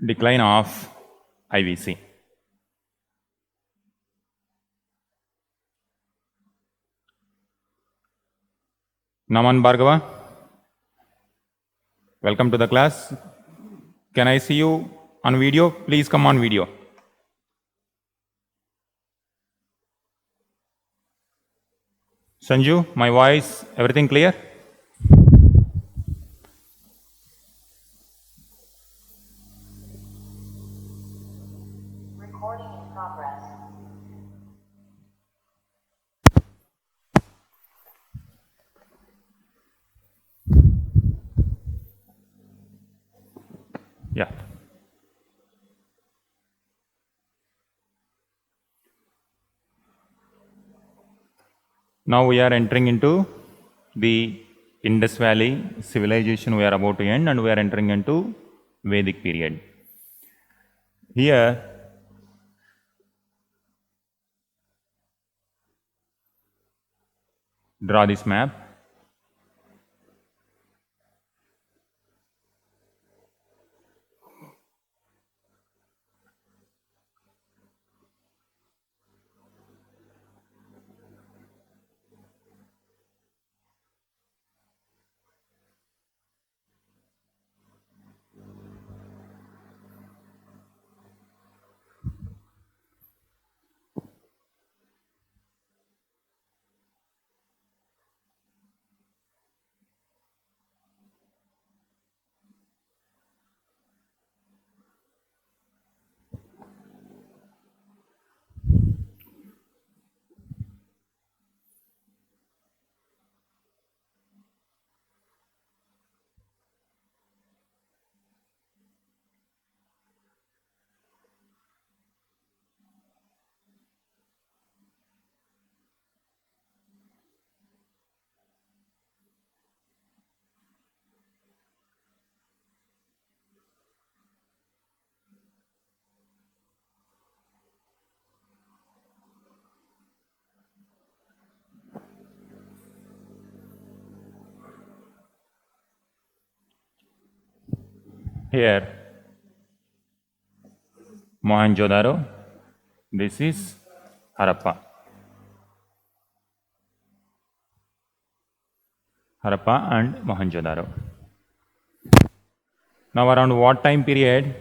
Decline of IVC. Naman Bhargava, welcome to the class. Can I see you on video? Please come on video. Sanju, my voice, everything clear? Recording in progress. Yeah. Now we are entering into the Indus Valley civilization we are about to end, and we are entering into Vedic period. Here, draw this map. Here, Mohenjo-daro. This is Harappa. Harappa and Mohenjo-daro. Now, around what time period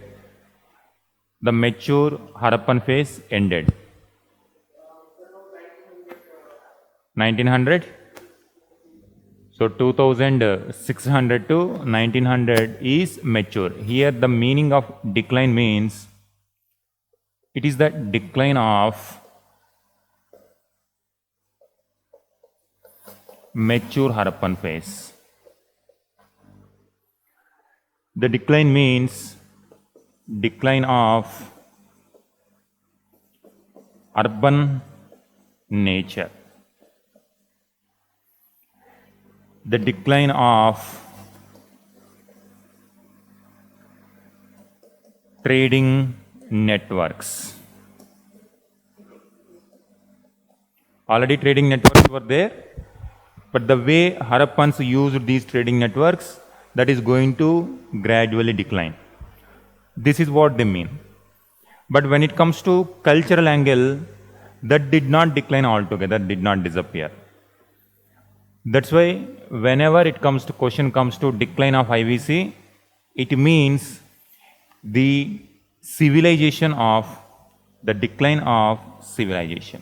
the mature Harappan phase ended? 1900. So 2600 to 1900 is mature. Here the meaning of decline means it is the decline of mature Harappan phase. The decline means decline of urban nature. The decline of trading networks. Already trading networks were there, but the way Harappans used these trading networks, that is going to gradually decline. This is what they mean. But when it comes to cultural angle, that did not decline altogether, did not disappear. That's why whenever it comes to question comes to decline of IVC, it means the civilization of the decline of civilization.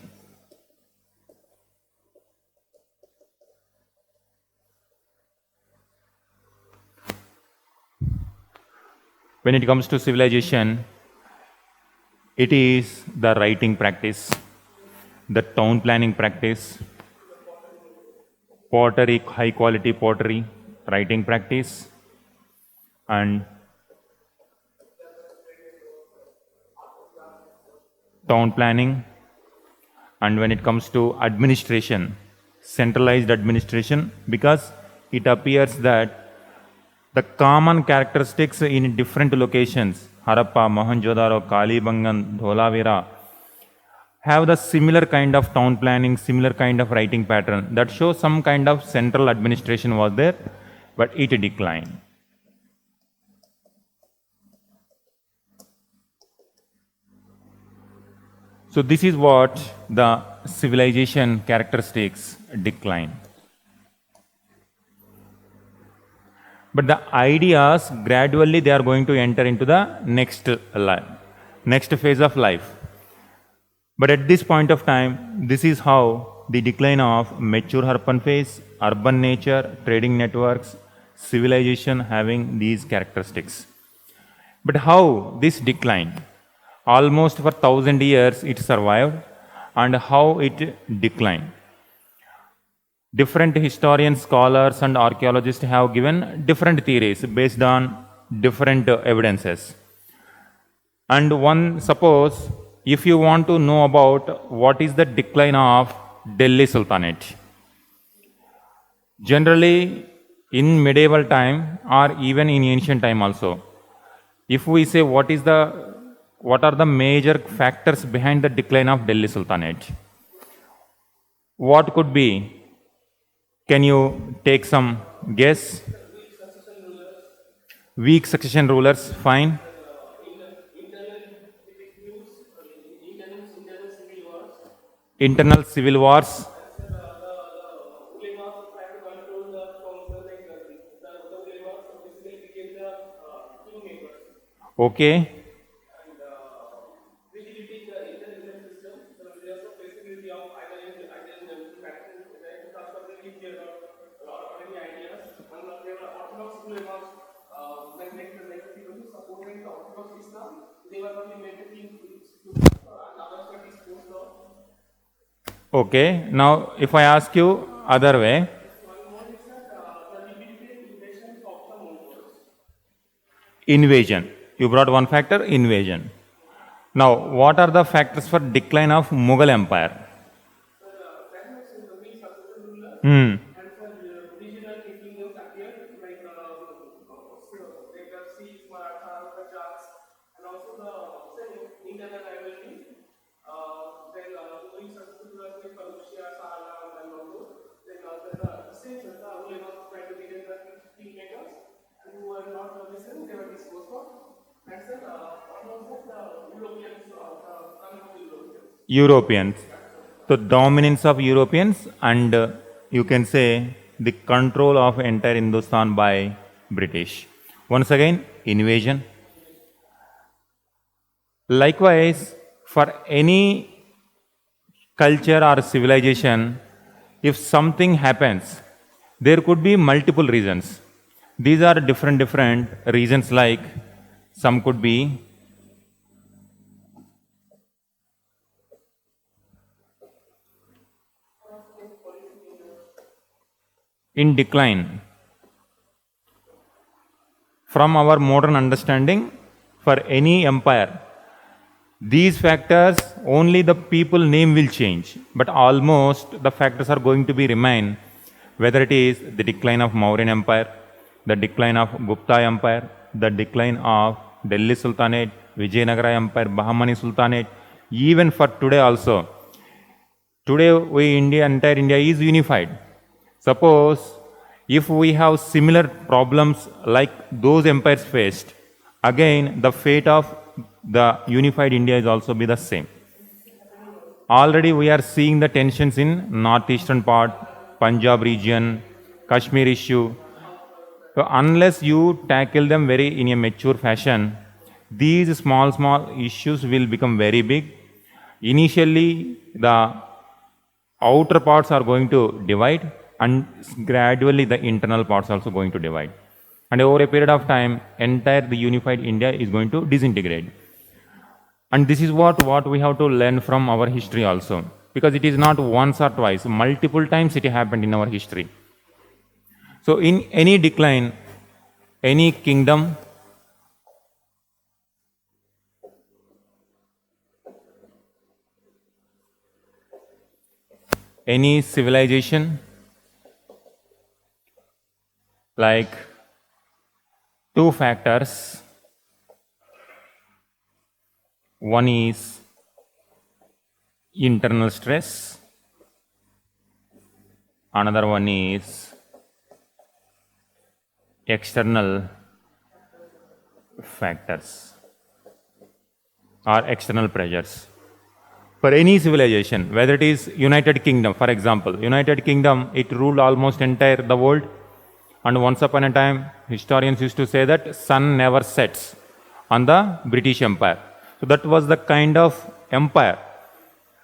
When it comes to civilization, it is the writing practice, the town planning practice, pottery, high quality pottery, writing practice, and town planning. And when it comes to administration, centralized administration, because it appears that the common characteristics in different locations, Harappa, Mohenjo-daro, Kalibangan, Dholavira, have the similar kind of town planning, similar kind of writing pattern that shows some kind of central administration was there, but it declined. So this is what the civilization characteristics decline. But the ideas gradually they are going to enter into the next phase of life. But at this point of time, this is how the decline of mature urban phase, urban nature, trading networks, civilization having these characteristics. But how this declined? Almost for 1000 years it survived, and how it declined. Different historians, scholars and archaeologists have given different theories based on different evidences. And one, suppose, if you want to know about what is the decline of Delhi Sultanate. Generally, in medieval time or even in ancient time also, if we say what are the major factors behind the decline of Delhi Sultanate, what could be? Can you take some guess? Weak succession rulers, fine. Internal civil wars. Okay. Okay. Now, if I ask you other way, invasion. You brought one factor, invasion. Now, what are the factors for decline of Mughal Empire? Hmm. Europeans. So dominance of Europeans and you can say the control of entire Hindustan by British. Once again, invasion. Likewise, for any culture or civilization, if something happens, there could be multiple reasons. These are different reasons, like some could be in decline. From our modern understanding, for any empire, these factors, only the people name will change, but almost the factors are going to be remain, whether it is the decline of Mauryan Empire, the decline of Gupta Empire, the decline of Delhi Sultanate, Vijayanagara Empire, Bahmani Sultanate, even for today also. Today, entire India is unified. Suppose if we have similar problems like those empires faced, again the fate of the unified India is also be the same. Already we are seeing the tensions in northeastern part, Punjab region, Kashmir issue. So unless you tackle them very in a mature fashion, these small issues will become very big. Initially, the outer parts are going to divide, and gradually the internal parts also going to divide. And over a period of time, entire the unified India is going to disintegrate. And this is what we have to learn from our history also. Because it is not once or twice, multiple times it happened in our history. So in any decline, any kingdom, any civilization, like two factors. One is internal stress, another one is external factors or external pressures. For any civilization, whether it is United Kingdom, for example, United Kingdom, it ruled almost entire the world. And once upon a time, historians used to say that sun never sets on the British Empire. So that was the kind of empire.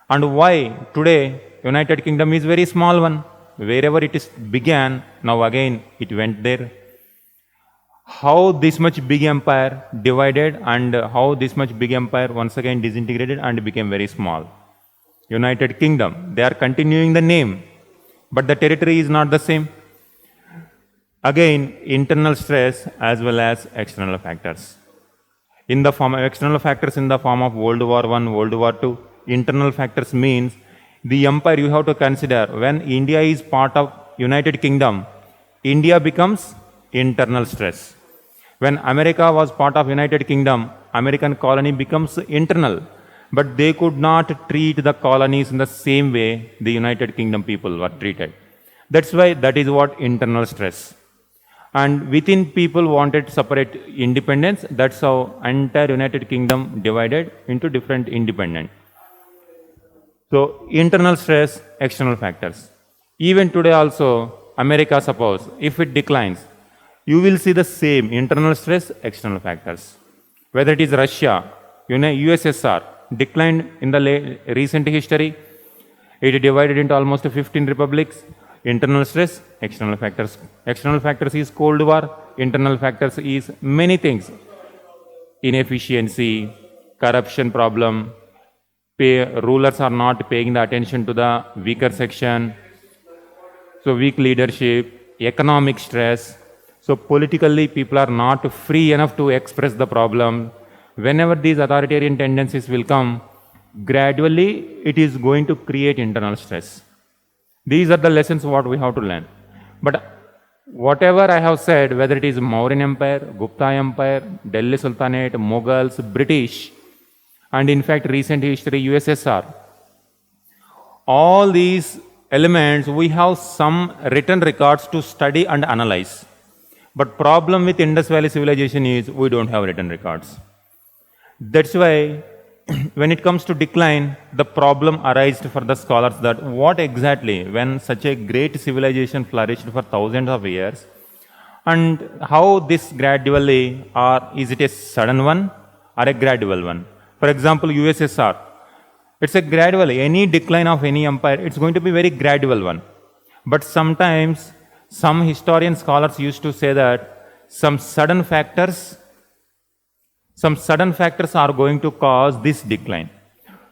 And why today United Kingdom is very small one. Wherever it is began, now again it went there. How this much big empire divided and how this much big empire once again disintegrated and became very small. United Kingdom, they are continuing the name, but the territory is not the same. Again, internal stress as well as external factors. In the form of external factors in the form of World War I, World War II, internal factors means the empire you have to consider when India is part of United Kingdom, India becomes internal stress. When America was part of United Kingdom, American colony becomes internal. But they could not treat the colonies in the same way the United Kingdom people were treated. That's why that is what internal stress. And within people wanted separate independence. That's how entire United Kingdom divided into different independent. So internal stress, external factors. Even today also, America suppose, if it declines, you will see the same internal stress, external factors. Whether it is Russia, USSR, declined in the recent history, it divided into almost 15 republics. Internal stress, external factors. External factors is Cold War, internal factors is many things. Inefficiency, corruption problem, rulers are not paying the attention to the weaker section, so weak leadership, economic stress. So politically, people are not free enough to express the problem. Whenever these authoritarian tendencies will come, gradually it is going to create internal stress. These are the lessons what we have to learn. But whatever I have said, whether it is Mauryan Empire, Gupta Empire, Delhi Sultanate, Mughals, British, and in fact recent history USSR, all these elements we have some written records to study and analyze. But problem with Indus Valley civilization is we don't have written records. That's why when it comes to decline, the problem arises for the scholars that what exactly, when such a great civilization flourished for thousands of years, and how this gradually, or is it a sudden one or a gradual one? For example, USSR, it's a gradual, any decline of any empire, it's going to be very gradual one. But sometimes, some historian scholars used to say that some sudden factors are going to cause this decline.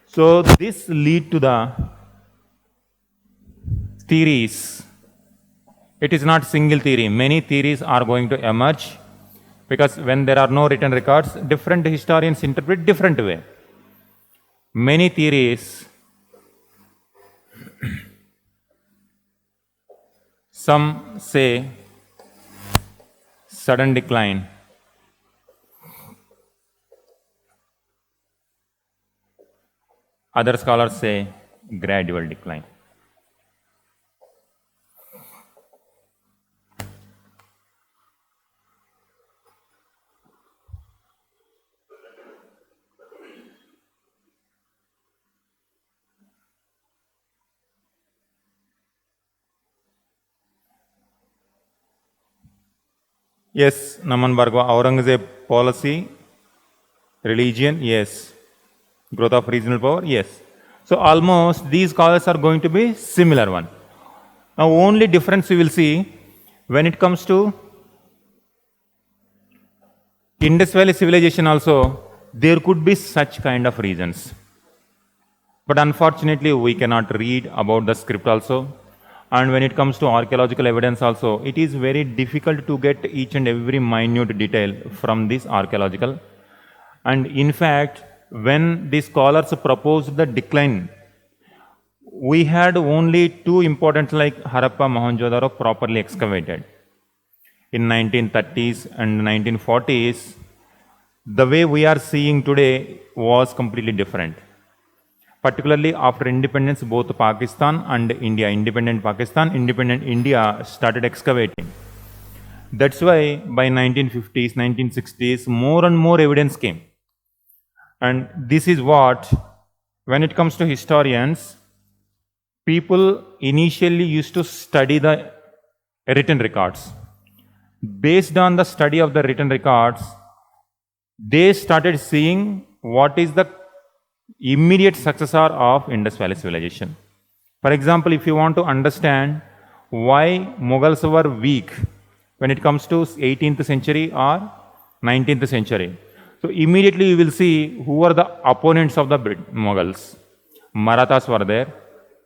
So this lead to the theories. It is not single theory. Many theories are going to emerge because when there are no written records, different historians interpret different way. Many theories, some say sudden decline, other scholars say gradual decline. Yes, Naman Bhargava, Aurangzeb policy, religion, yes. Growth of regional power, yes. So almost these scholars are going to be similar one. Now only difference you will see when it comes to Indus Valley civilization also, there could be such kind of reasons. But unfortunately we cannot read about the script also. And when it comes to archaeological evidence also, it is very difficult to get each and every minute detail from this archaeological. And in fact, when the scholars proposed the decline, we had only two important like Harappa, Mohenjo-daro properly excavated. In 1930s and 1940s, the way we are seeing today was completely different. Particularly after independence, both Pakistan and India, independent Pakistan, independent India started excavating. That's why by 1950s, 1960s, more and more evidence came. And this is what When it comes to historians, people initially used to study the written records. Based on the study of the written records, they started seeing what is the immediate successor of Indus Valley civilization. For example, if you want to understand why Mughals were weak when it comes to 18th century or 19th century, so immediately you will see who were the opponents of the Mughals. Marathas were there,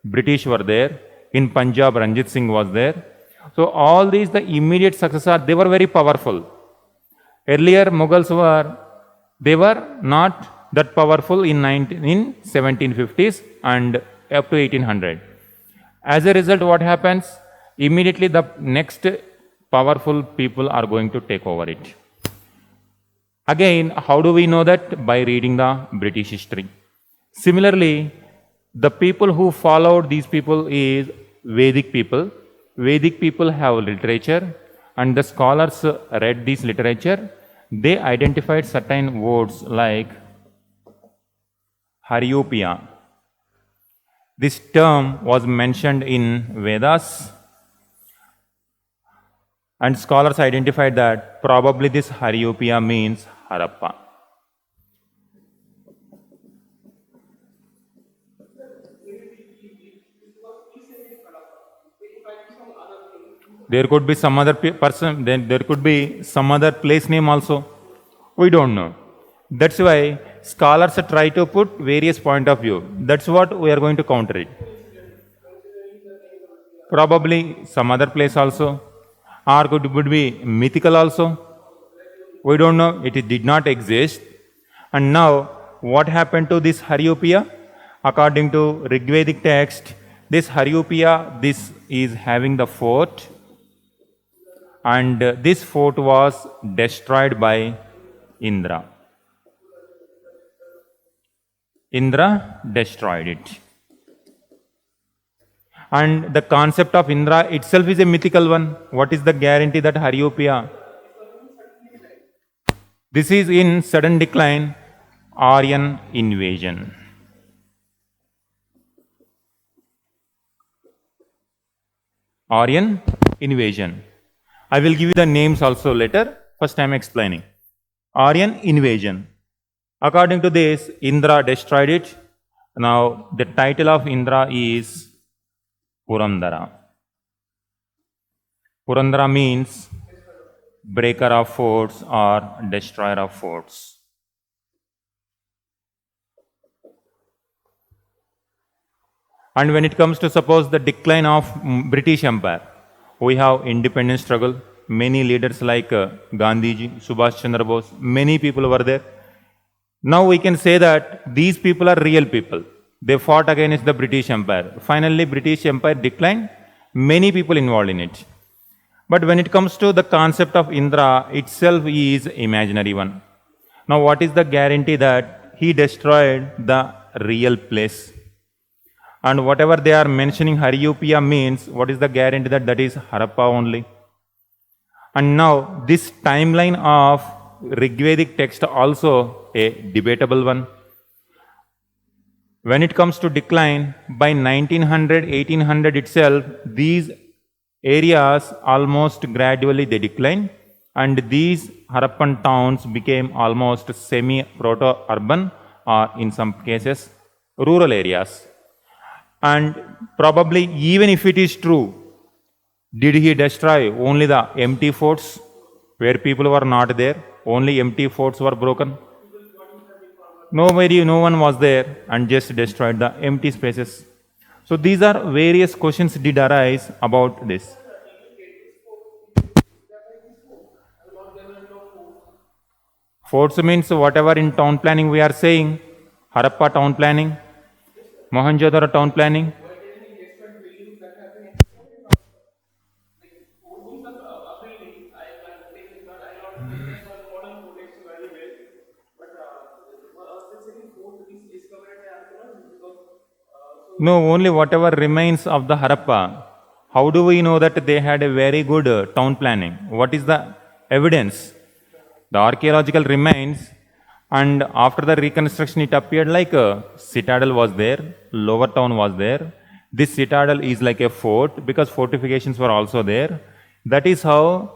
British were there, in Punjab Ranjit Singh was there. So all these, the immediate successor, they were very powerful. Earlier Mughals they were not that powerful in 1750s and up to 1800. As a result, what happens? Immediately the next powerful people are going to take over it. Again, how do we know that? By reading the British history. Similarly, the people who followed these people is Vedic people. Vedic people have literature, and the scholars read this literature. They identified certain words like Haryopia. This term was mentioned in Vedas, and scholars identified that probably this Haryopia means Harappa. There could be some other person, then there could be some other place name also. We don't know. That's why scholars try to put various point of view. That's what we are going to counter it. Probably some other place also, or could be mythical also. We don't know. It did not exist. And now, what happened to this Haryopia? According to Rigvedic text, this Haryopia, this is having the fort, and this fort was destroyed by Indra. Indra destroyed it. And the concept of Indra itself is a mythical one. What is the guarantee that Haryopia? This is in sudden decline, Aryan invasion. Aryan invasion. I will give you the names also later. First I am explaining. Aryan invasion. According to this, Indra destroyed it. Now the title of Indra is Purandara. Purandara means breaker of forts or destroyer of forts. And when it comes to suppose the decline of British Empire, we have independence struggle. Many leaders like Gandhiji, Subhash Chandra Bose, many people were there. Now we can say that these people are real people. They fought against the British Empire. Finally, British Empire declined. Many people involved in it. But when it comes to the concept of Indra, itself is imaginary one. Now what is the guarantee that he destroyed the real place? And whatever they are mentioning Haryopia means, what is the guarantee that that is Harappa only? And now this timeline of Rigvedic text also a debatable one. When it comes to decline, by 1900, 1800 itself, these areas almost gradually they decline, and these Harappan towns became almost semi-proto-urban or in some cases rural areas. And probably even if it is true, did he destroy only the empty forts where people were not there? Only empty forts were broken. No one was there and just destroyed the empty spaces. So these are various questions did arise about this. Forts means whatever in town planning we are saying, Harappa town planning, Mohenjo-daro town planning. No, only whatever remains of the Harappa. How do we know that they had a very good town planning? What is the evidence? The archaeological remains And after the reconstruction, it appeared like a citadel was there, lower town was there. This citadel is like a fort because fortifications were also there. That is how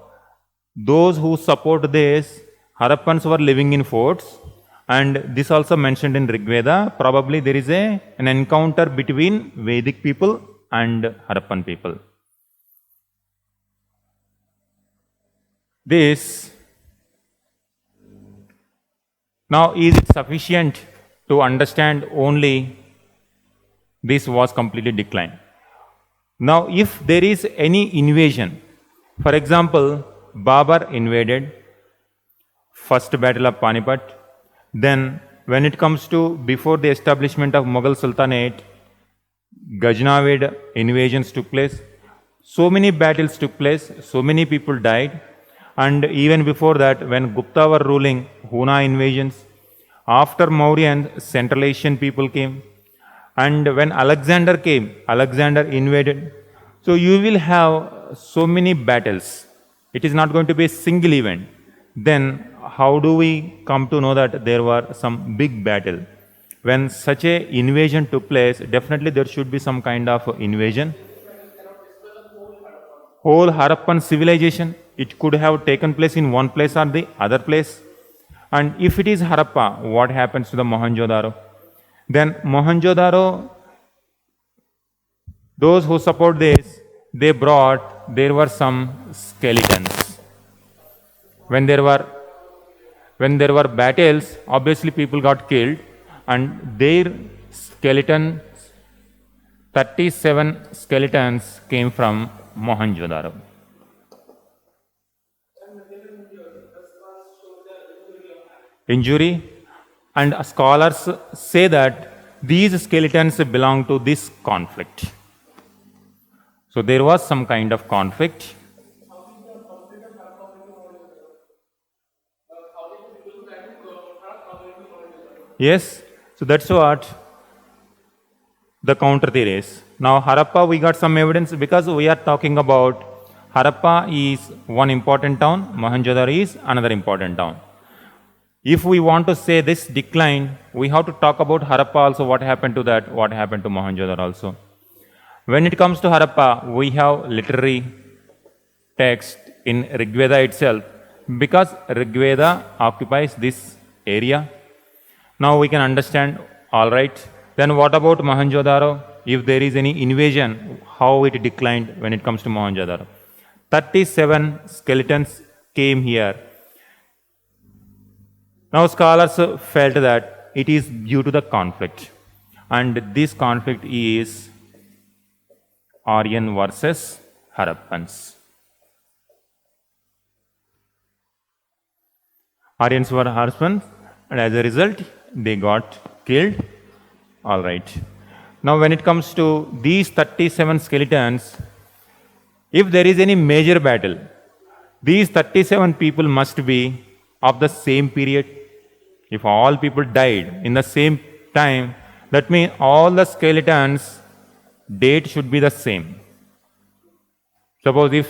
those who support this, Harappans were living in forts. And this also mentioned in Rig Veda. Probably there is an encounter between Vedic people and Harappan people. This now, is it sufficient to understand only this was completely declined? Now, if there is any invasion, for example, Babur invaded, first battle of Panipat, then when it comes to before the establishment of Mughal Sultanate, Ghaznavid invasions took place, so many battles took place, so many people died. And even before that, when Gupta were ruling, Huna invasions. After Mauryans, Central Asian people came. And when Alexander came, Alexander invaded. So you will have so many battles. It is not going to be a single event. Then how do we come to know that there were some big battle? When such a invasion took place, definitely there should be some kind of invasion. Whole Harappan civilization, it could have taken place in one place or the other place. And if it is Harappa, what happens to the Mohenjo-daro? Then Mohenjo-daro, those who support this, they brought, there were some skeletons. When there were battles, obviously people got killed, and their skeletons, 37 skeletons came from Mohenjo-daro. Injury, and scholars say that these skeletons belong to this conflict. So there was some kind of conflict. Yes, so that's what the counter theory is. Now Harappa, we got some evidence because we are talking about Harappa is one important town, Mohenjo-daro is another important town. If we want to say this decline, we have to talk about Harappa also, what happened to that, what happened to Mohenjo-daro also. When it comes to Harappa, we have literary text in Rig Veda itself, because Rig Veda occupies this area. Now we can understand, all right. Then what about Mohenjo-daro? If there is any invasion, how it declined when it comes to Mohenjo-daro? 37 skeletons came here. Now scholars felt that it is due to the conflict. And this conflict is Aryan versus Harappans. Aryans were Harappans, and as a result, they got killed. All right. Now when it comes to these 37 skeletons, if there is any major battle, these 37 people must be of the same period. If all people died in the same time, that means all the skeletons' date should be the same. Suppose if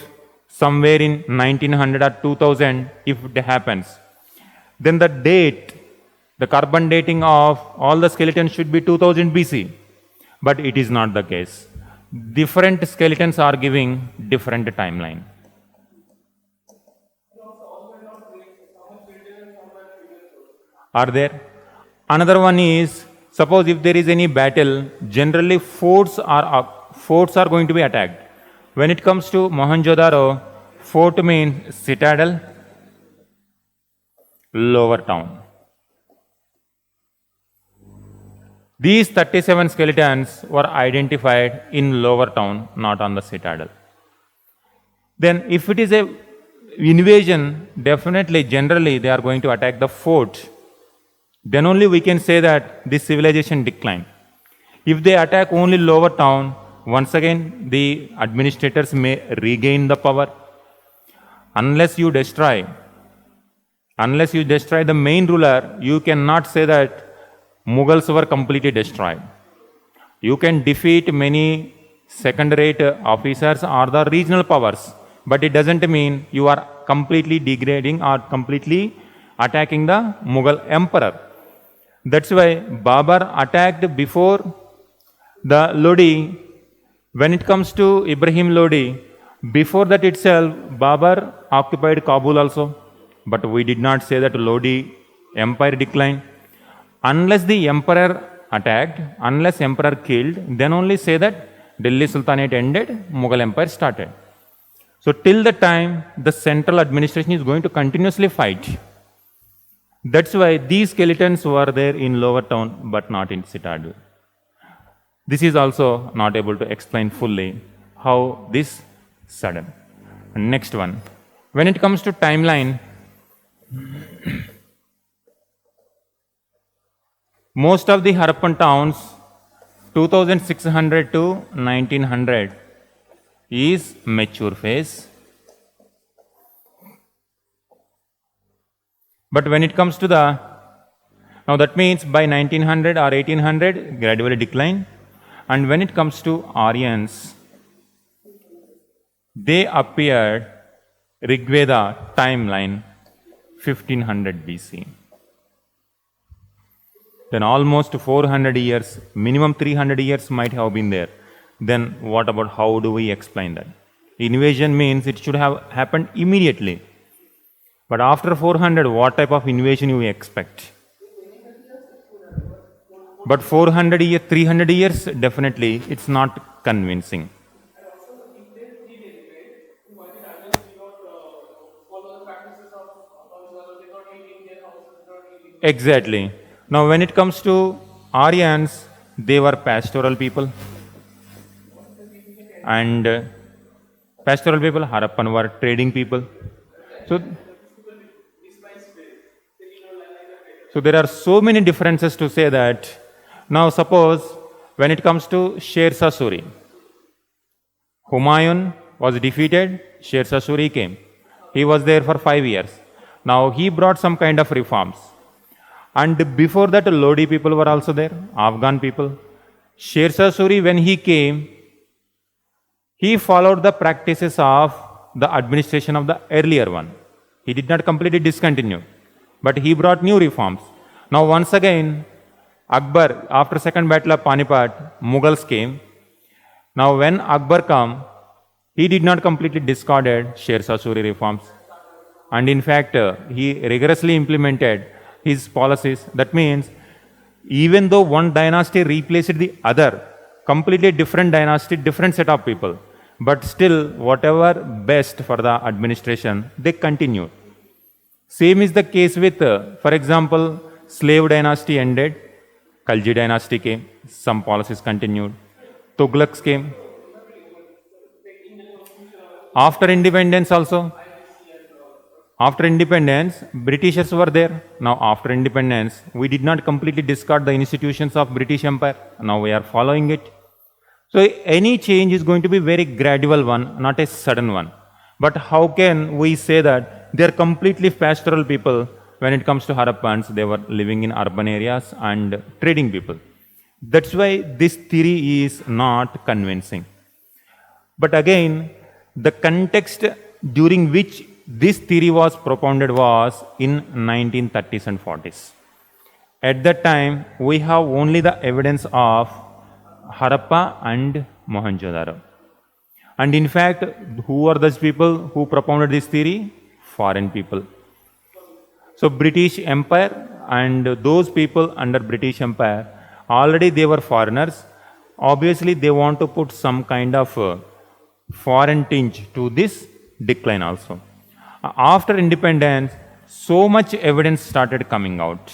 somewhere in 1900 or 2000, if it happens, then the date, the carbon dating of all the skeletons should be 2000 BC. But it is not the case. Different skeletons are giving different timeline. Are there? Another one is, suppose if there is any battle, generally forts are going to be attacked. When it comes to Mohenjo-daro, fort means citadel, lower town. These 37 skeletons were identified in lower town, not on the citadel. Then if it is a invasion, definitely, generally, they are going to attack the fort. Then only we can say that this civilization declined. If they attack only lower town, once again, the administrators may regain the power. Unless you destroy the main ruler, you cannot say that Mughals were completely destroyed. You can defeat many second-rate officers or the regional powers, but it doesn't mean you are completely degrading or completely attacking the Mughal emperor. That's why Babar attacked before the Lodi. When it comes to Ibrahim Lodi, before that itself, Babar occupied Kabul also. But we did not say that Lodi empire declined. Unless the emperor attacked, unless emperor killed, then only say that Delhi Sultanate ended, Mughal empire started. So till the time, the central administration is going to continuously fight. That's why these skeletons were there in Lower Town, but not in Citadel. This is also not able to explain fully how this sudden. Next one. When it comes to timeline, most of the Harappan towns, 2600 to 1900 is mature phase. But when it comes to the, now that means by 1900 or 1800, gradually decline. And when it comes to Aryans, they appeared Rigveda timeline 1500 BC. Then almost 400 years, minimum 300 years might have been there. Then what about how do we explain that? Invasion means it should have happened immediately. But after 400, what type of invasion you expect? But 400 years, 300 years, definitely it's not convincing. Exactly. Now when it comes to Aryans, they were pastoral people. And pastoral people, Harappan were trading people. So there are so many differences to say that. Now suppose when it comes to Sher Shah Suri, Humayun was defeated, Sher Shah Suri came. He was there for 5 years. Now he brought some kind of reforms. And before that, Lodi people were also there, Afghan people. Sher Shah Suri, when he came, he followed the practices of the administration of the earlier one. He did not completely discontinue, but he brought new reforms. Now once again, Akbar, after second battle of Panipat, Mughals came. Now when Akbar came, he did not completely discarded Sher Shah Suri reforms. And in fact, he rigorously implemented his policies. That means, even though one dynasty replaced the other, completely different dynasty, different set of people, but still whatever best for the administration, they continued. Same is the case with, for example, slave dynasty ended, Khalji dynasty came, some policies continued, Tughlaqs came. After independence also, after independence, Britishers were there. Now after independence, we did not completely discard the institutions of British Empire. Now we are following it. So any change is going to be very gradual one, not a sudden one. But how can we say that they are completely pastoral people? When it comes to Harappans, they were living in urban areas and trading people. That's why this theory is not convincing. But again, the context during which this theory was propounded was in 1930s and 40s. At that time, we have only the evidence of Harappa and Mohenjo-daro. And in fact, who are those people who propounded this theory? Foreign people. So British Empire and those people under British Empire, already they were foreigners. Obviously, they want to put some kind of foreign tinge to this decline also. After independence, so much evidence started coming out.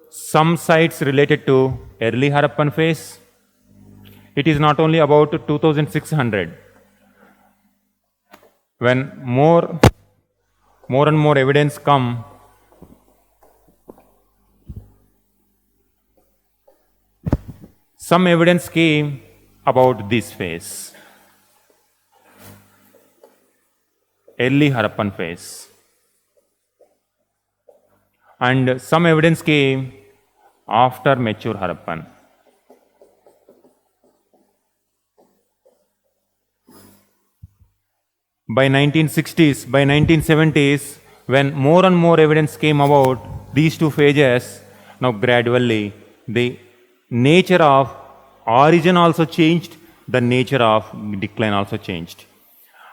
Some sites related to early Harappan phase. It is not only about 2600. When more and more evidence come, some evidence came about this phase, early Harappan phase, and some evidence came after mature Harappan. By 1960s, by 1970s, When more and more evidence came about these two phases, now gradually the nature of origin also changed, the nature of decline also changed.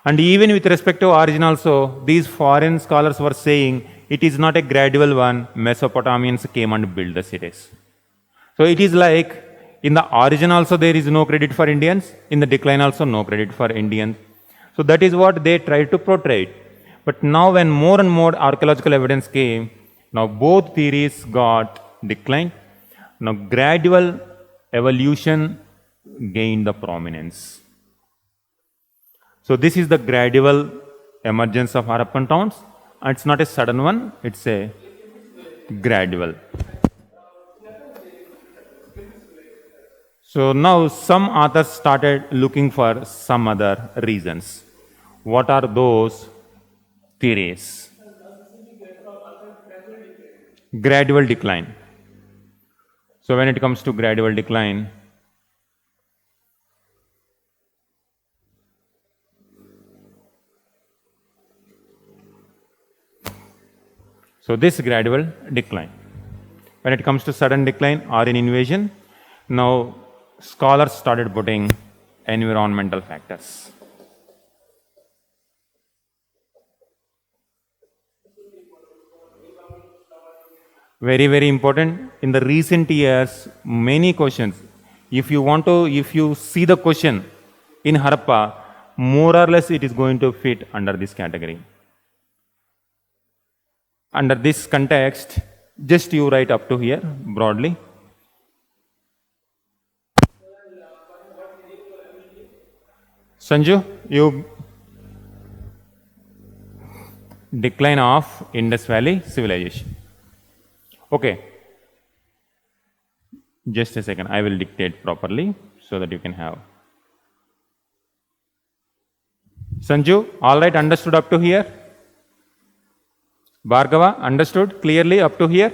And even with respect to origin also, these foreign scholars were saying it is not a gradual one, Mesopotamians came and built the cities. So it is like in the origin also there is no credit for Indians, in the decline also no credit for Indians. So that is what they tried to portray. But now when more and more archaeological evidence came, now both theories got declined. Now gradual evolution gained the prominence. So this is the gradual emergence of Harappan towns. And it's not a sudden one, it's a gradual. So now some authors started looking for some other reasons. What are those theories? Gradual decline. So when it comes to gradual decline, so this gradual decline. When it comes to sudden decline or an invasion, now scholars started putting environmental factors. Very, very important. In the recent years, many questions, if you see the question in Harappa, more or less it is going to fit under this category. Under this context, just you write up to here broadly. Sanju, you decline of Indus Valley civilization. Okay. Just a second, I will dictate properly so that you can have. Sanju, all right, understood up to here? Bhargava, understood clearly up to here?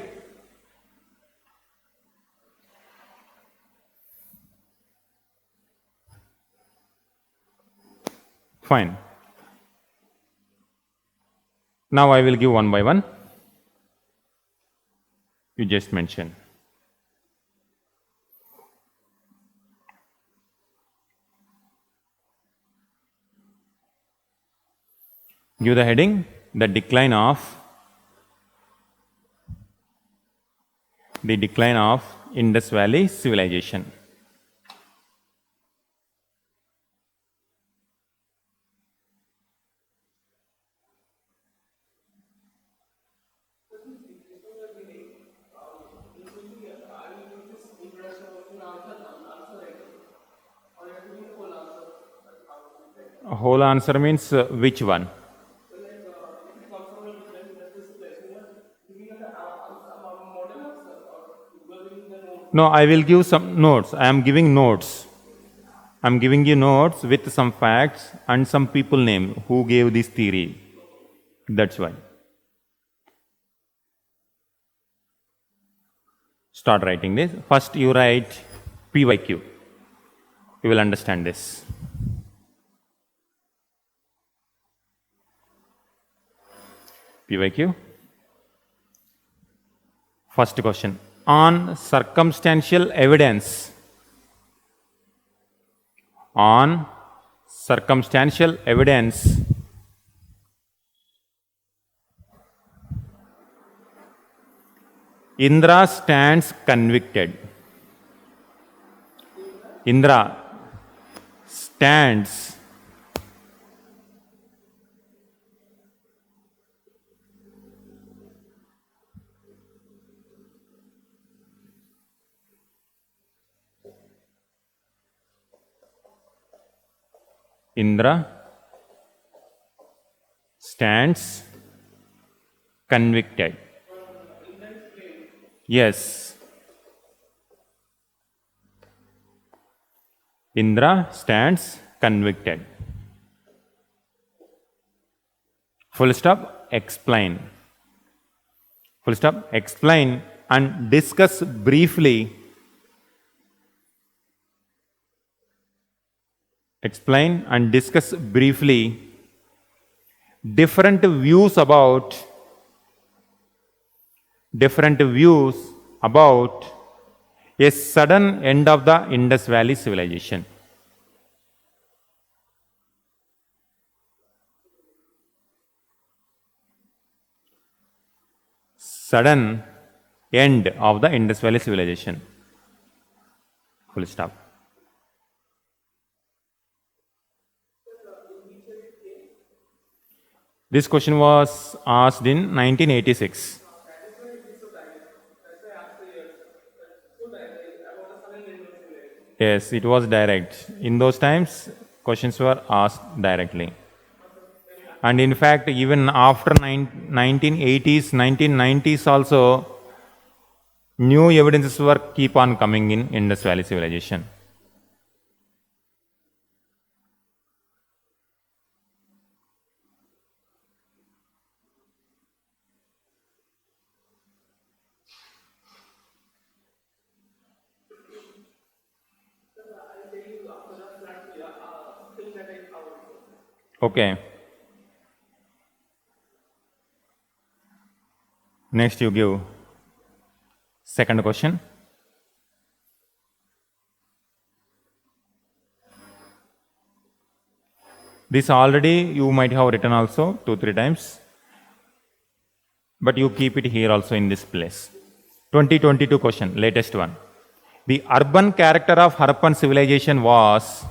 Fine. Now I will give one by one. You just mentioned. Give the heading, the decline of Indus Valley civilization. A whole answer means which one? No, I will give some notes. I am giving notes. I am giving you notes with some facts and some people name who gave this theory. That's why. Start writing this. First you write PYQ. You will understand this. PYQ. First question. On circumstantial evidence. On circumstantial evidence, Indra stands convicted. Indra stands Indra stands convicted. Yes. Indra stands convicted. Full stop, explain. Full stop, explain and discuss briefly. Explain and discuss briefly different views about different views about a sudden end of the Indus Valley civilization. Sudden end of the Indus Valley civilization. Full stop. This question was asked in 1986. Yes, it was direct. In those times, questions were asked directly. And in fact, even after 1980s, 1990s also, new evidences were keep on coming in Indus Valley civilization. Okay. Next you give second question. This already you might have written also 2-3 times, but you keep it here also in this place. 2022 question, latest one. The urban character of Harappan civilization was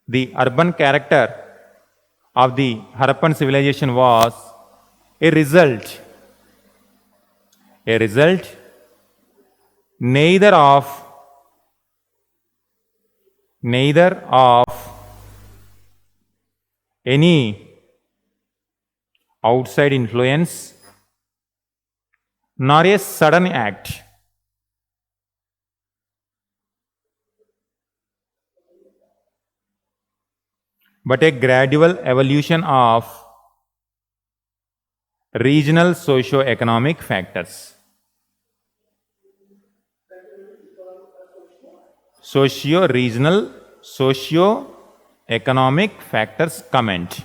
the urban character of the Harappan civilization was a result neither of any outside influence nor a sudden act, but a gradual evolution of regional socio-economic factors. Socio-regional, socio-economic factors comment.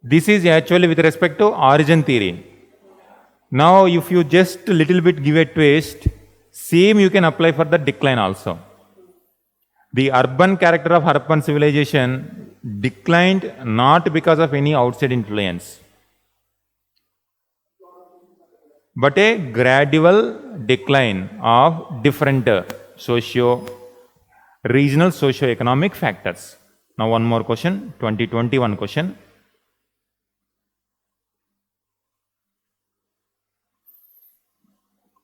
This is actually with respect to origin theory. Now, if you just a little bit give a twist, same you can apply for the decline also. The urban character of Harappan civilization declined not because of any outside influence, but a gradual decline of different regional socio-economic factors. Now one more question, 2021 question.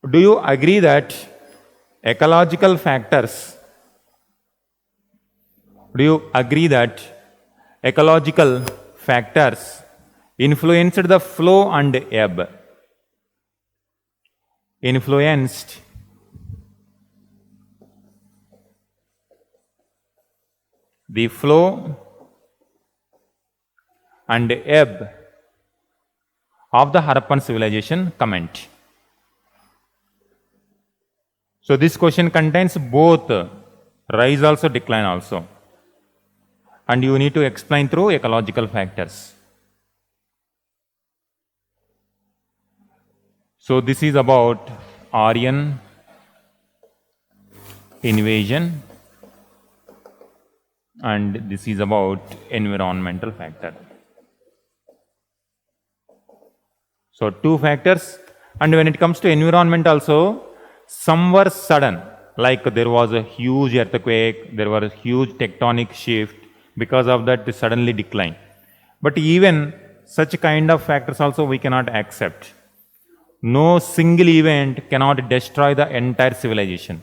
Do you agree that ecological factors influenced the flow and ebb? Influenced the flow and ebb of the Harappan civilization? Comment. So this question contains both rise also, decline also, and you need to explain through ecological factors. So this is about Aryan invasion, and this is about environmental factor. So two factors, and when it comes to environment also, some were sudden, like there was a huge earthquake, there was a huge tectonic shift, because of that they suddenly decline. But even such kind of factors also we cannot accept. No single event cannot destroy the entire civilization.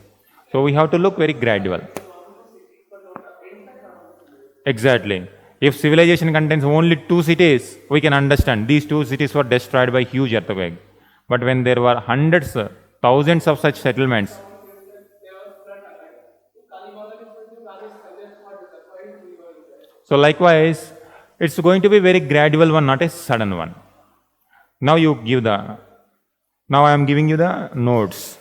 So we have to look very gradual. Exactly. If civilization contains only 2 cities, we can understand these 2 cities were destroyed by huge earthquake. But when there were hundreds, thousands of such settlements, so likewise, it's going to be very gradual one, not a sudden one. Now you give the, now I am giving you the notes.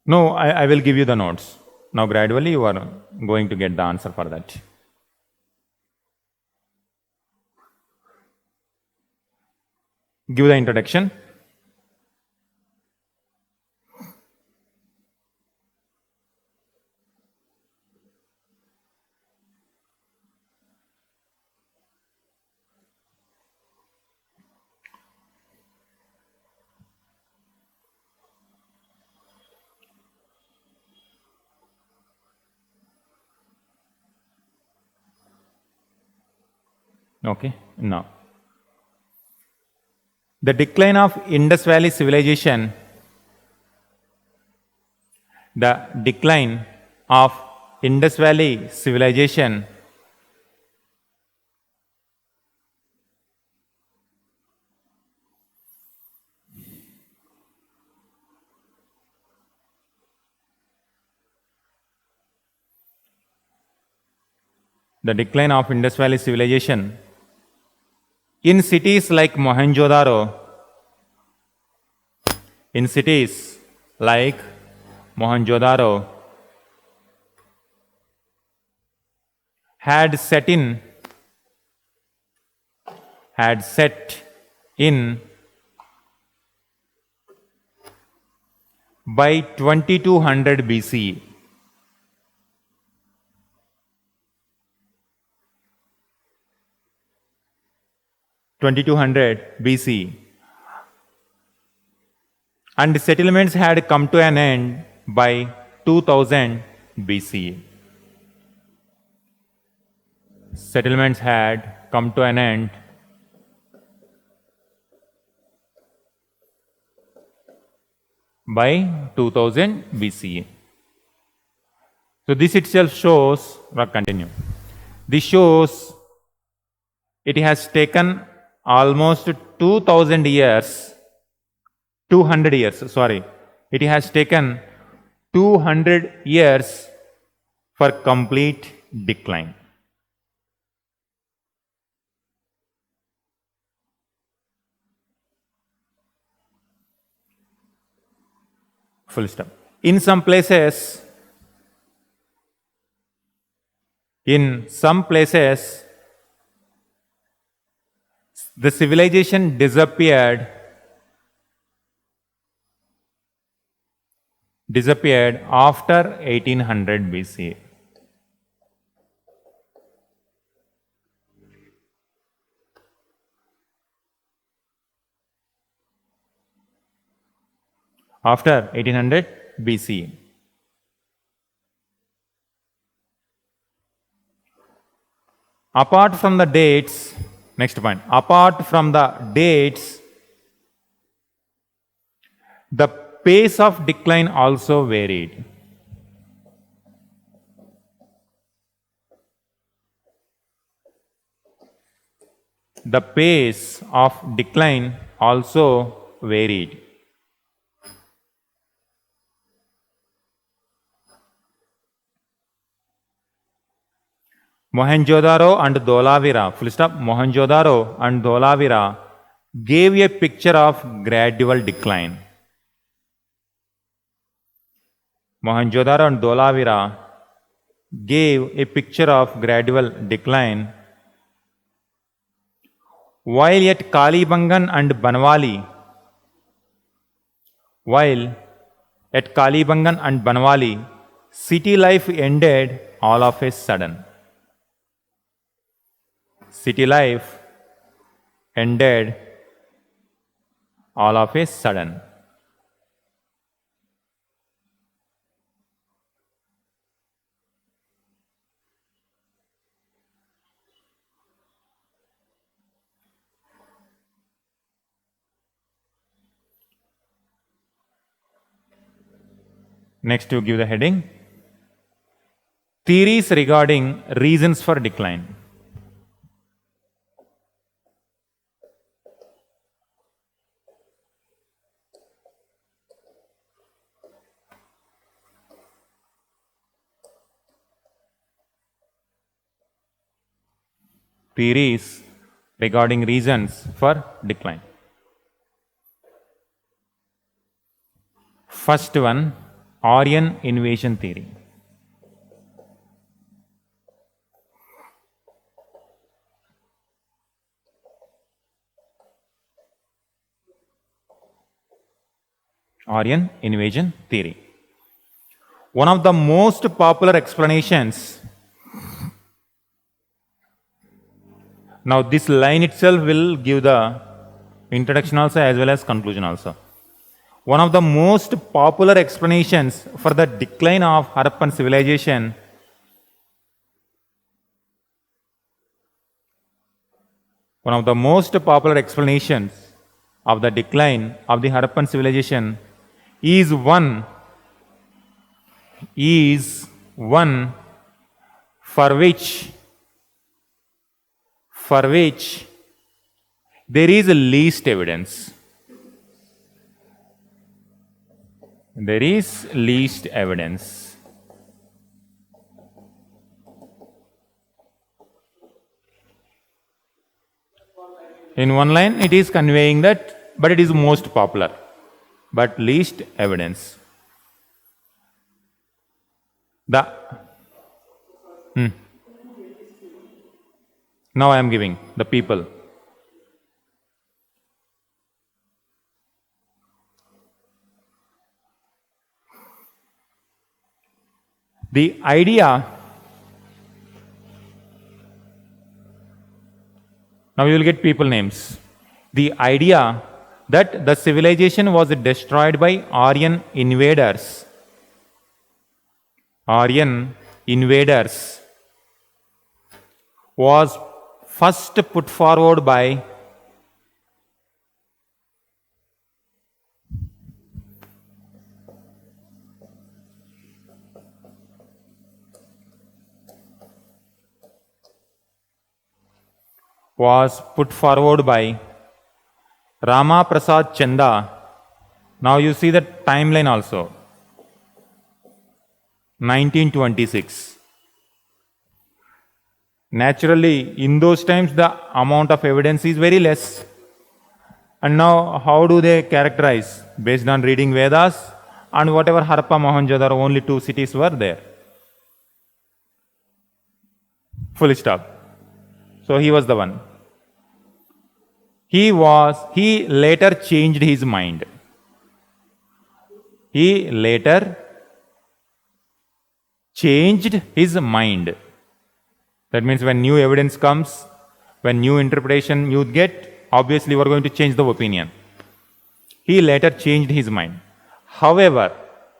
No, I will give you the notes. Now gradually you are going to get the answer for that. Give the introduction. Okay, now. The decline of Indus Valley civilization, the decline of Indus Valley civilization the decline of Indus Valley civilization in cities like Mohenjo-daro, in cities like Mohenjo-daro had set in by 2200 BC. 2200 BC. And settlements had come to an end by 2000 BC. Settlements had come to an end by 2000 BC. So this itself shows, continue. This shows it has taken almost 2000 years, 200 years, sorry. It has taken 200 years for complete decline. Full stop. In some places, the civilization disappeared after 1800 BC. After 1800 BC. Apart from the dates, next point, apart from the dates, the pace of decline also varied. The pace of decline also varied. Mohenjo-daro and Dholavira, full stop, Mohenjo-daro and Dholavira gave a picture of gradual decline. Mohenjo-daro and Dholavira gave a picture of gradual decline, while at Kalibangan and Banwali, city life ended all of a sudden. City life ended all of a sudden. Next, to give the heading, theories regarding reasons for decline. Theories regarding reasons for decline. First one, Aryan invasion theory. Aryan invasion theory. One of the most popular explanations. Now this line itself will give the introduction also as well as conclusion also. One of the most popular explanations for the decline of Harappan civilization one of the most popular explanations of the decline of the Harappan civilization is one for which there is least evidence. There is least evidence. In one line, it is conveying that, but it is most popular, but least evidence. Now I am giving the people. The idea, now you will get people names. The idea that the civilization was destroyed by Aryan invaders. Aryan invaders was first put forward by Rama Prasad Chanda. Now you see the timeline also. 1926. Naturally, in those times, the amount of evidence is very less. And now, how do they characterize? Based on reading Vedas and whatever Harappa, Mohenjo-daro, only two cities were there. Full stop. So he was the one. He later changed his mind. He later changed his mind. That means when new evidence comes, when new interpretation you get, obviously you are going to change the opinion. He later changed his mind. However,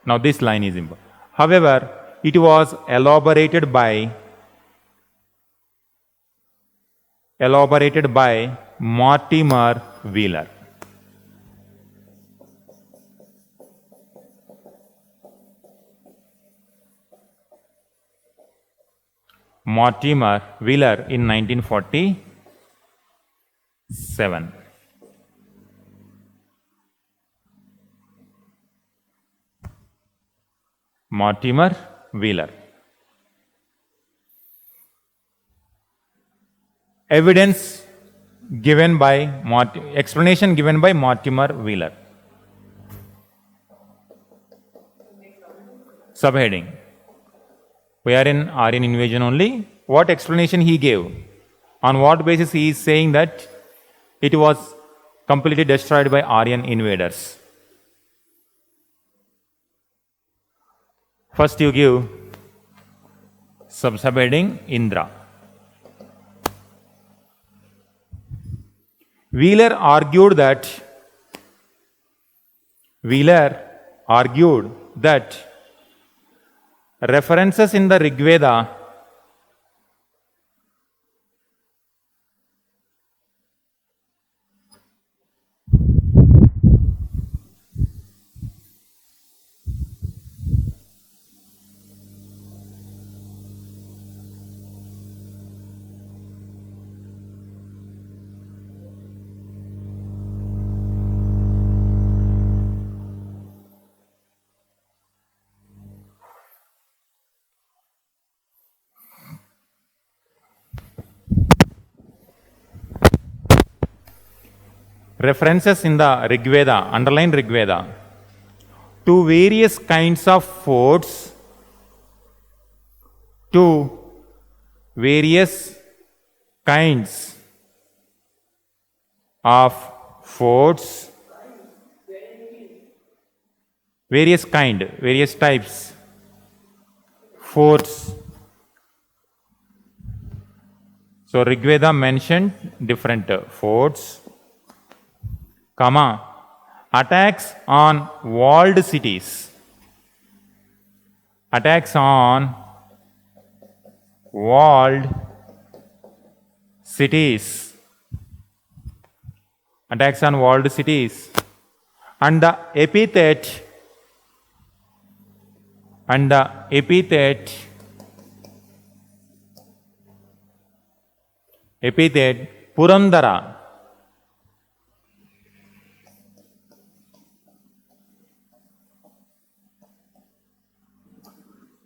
now this line is important. However, it was elaborated by Mortimer Wheeler. Mortimer Wheeler in 1947. Mortimer Wheeler. Evidence given by explanation given by Mortimer Wheeler. Subheading. We are in Aryan invasion only. What explanation he gave? On what basis he is saying that it was completely destroyed by Aryan invaders? First you give subheading Indra. Wheeler argued that references in the Rig Veda references in the Rig Veda, underline Rig Veda, to various kinds of forts, to various kinds of forts, various types, forts. So Rigveda mentioned different forts, comma, attacks on walled cities. Attacks on walled cities. Attacks on walled cities. And the epithet Purandara.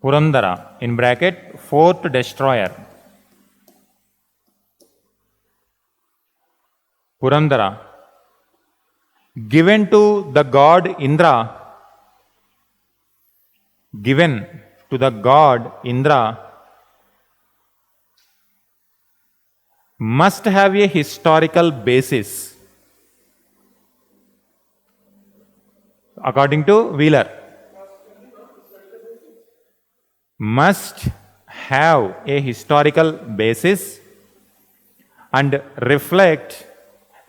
Purandara, in bracket, fort destroyer. Purandara, given to the god Indra, must have a historical basis, according to Wheeler. Must have a historical basis and reflect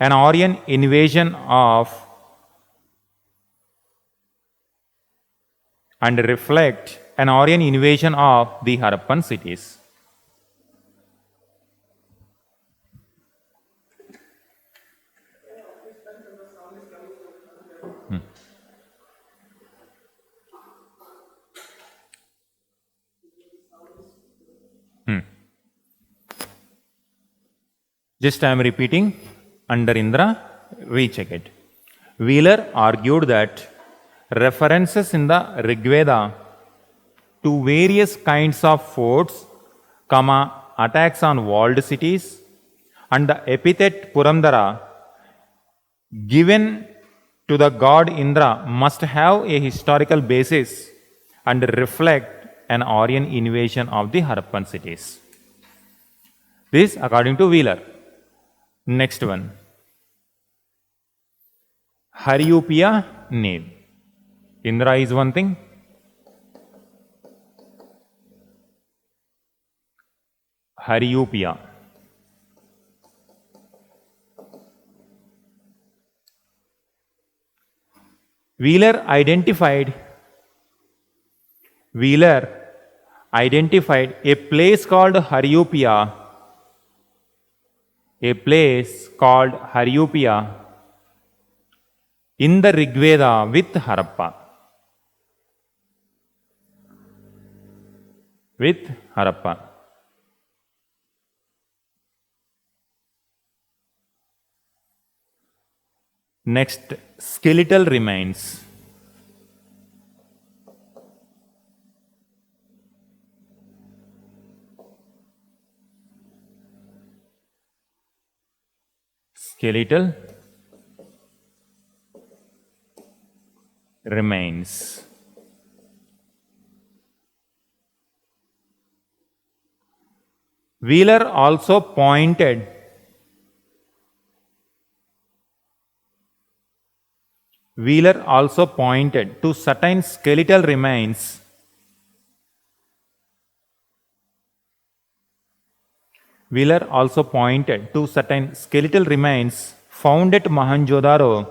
an Aryan invasion of the Harappan cities. Just I am repeating, under Indra, recheck it. Wheeler argued that references in the Rigveda to various kinds of forts, comma, attacks on walled cities, and the epithet Purandara given to the god Indra must have a historical basis and reflect an Aryan invasion of the Harappan cities. This according to Wheeler. Next one. Haryupiya name. Indra is one thing. Haryupiya. Wheeler identified a place called Haryupiya. In the Rigveda with Harappa. Next, skeletal remains. Skeletal remains. Wheeler also pointed to certain skeletal remains found at Mohenjo-daro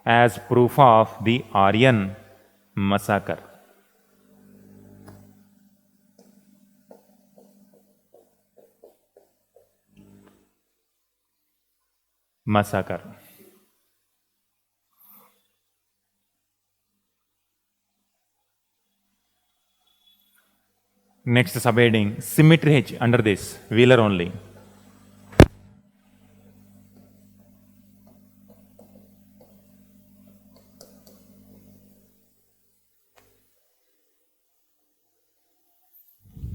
as proof of the Aryan massacre. Next subheading, symmetry H under this, Wheeler only.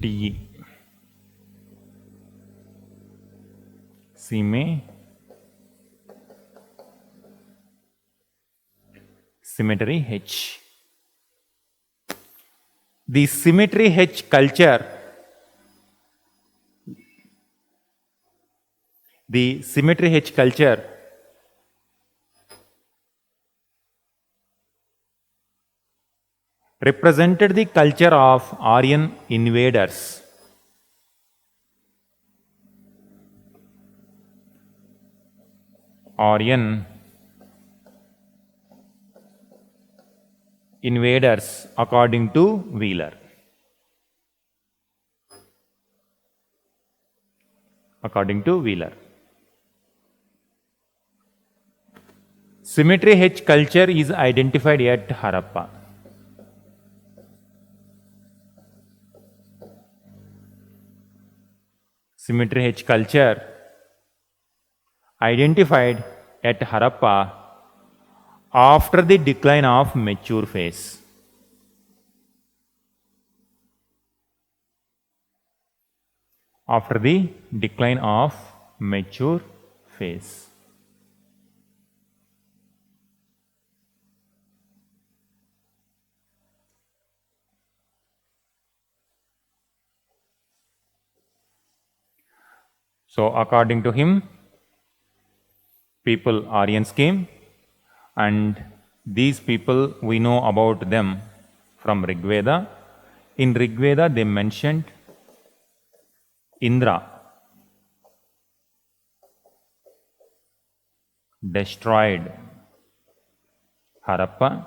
TE. Sime Symmetry H. The symmetry H culture, represented the culture of Aryan invaders. Aryan invaders according to Wheeler. According to Wheeler. Symmetry H culture is identified at Harappa. Symmetry H culture identified at Harappa after the decline of mature phase. After the decline of mature phase. So according to him, people Aryans came, and these people we know about them from Rig Veda. In Rig Veda they mentioned Indra destroyed Harappa,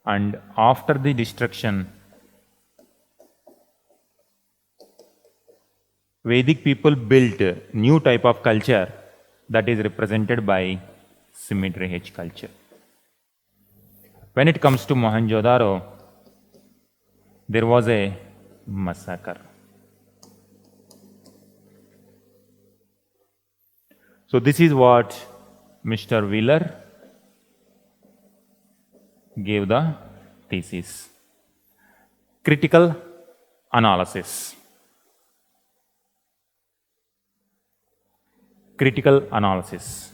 and after the destruction Vedic people built a new type of culture that is represented by Symmetry H culture. When it comes to Mohenjo-daro, there was a massacre. So this is what Mr. Wheeler gave the thesis. Critical analysis. Critical analysis.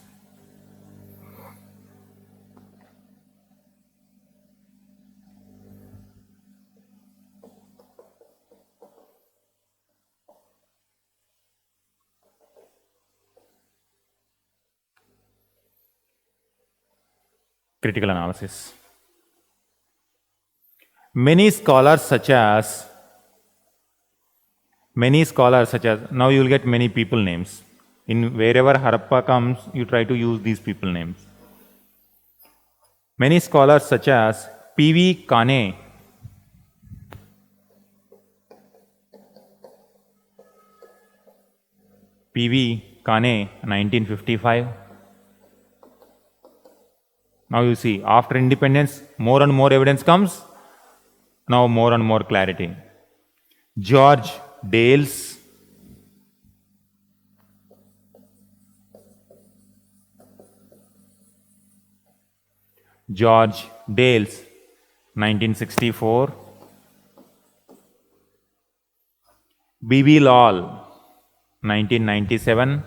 Critical analysis. Many scholars such as, now you will get many people names. In wherever Harappa comes, you try to use these people names. Many scholars such as P.V. Kane, P.V. Kane, 1955. Now you see, after independence, more and more evidence comes. Now more and more clarity. George Dales, George Dales, 1964. B.B. Lal, 1997.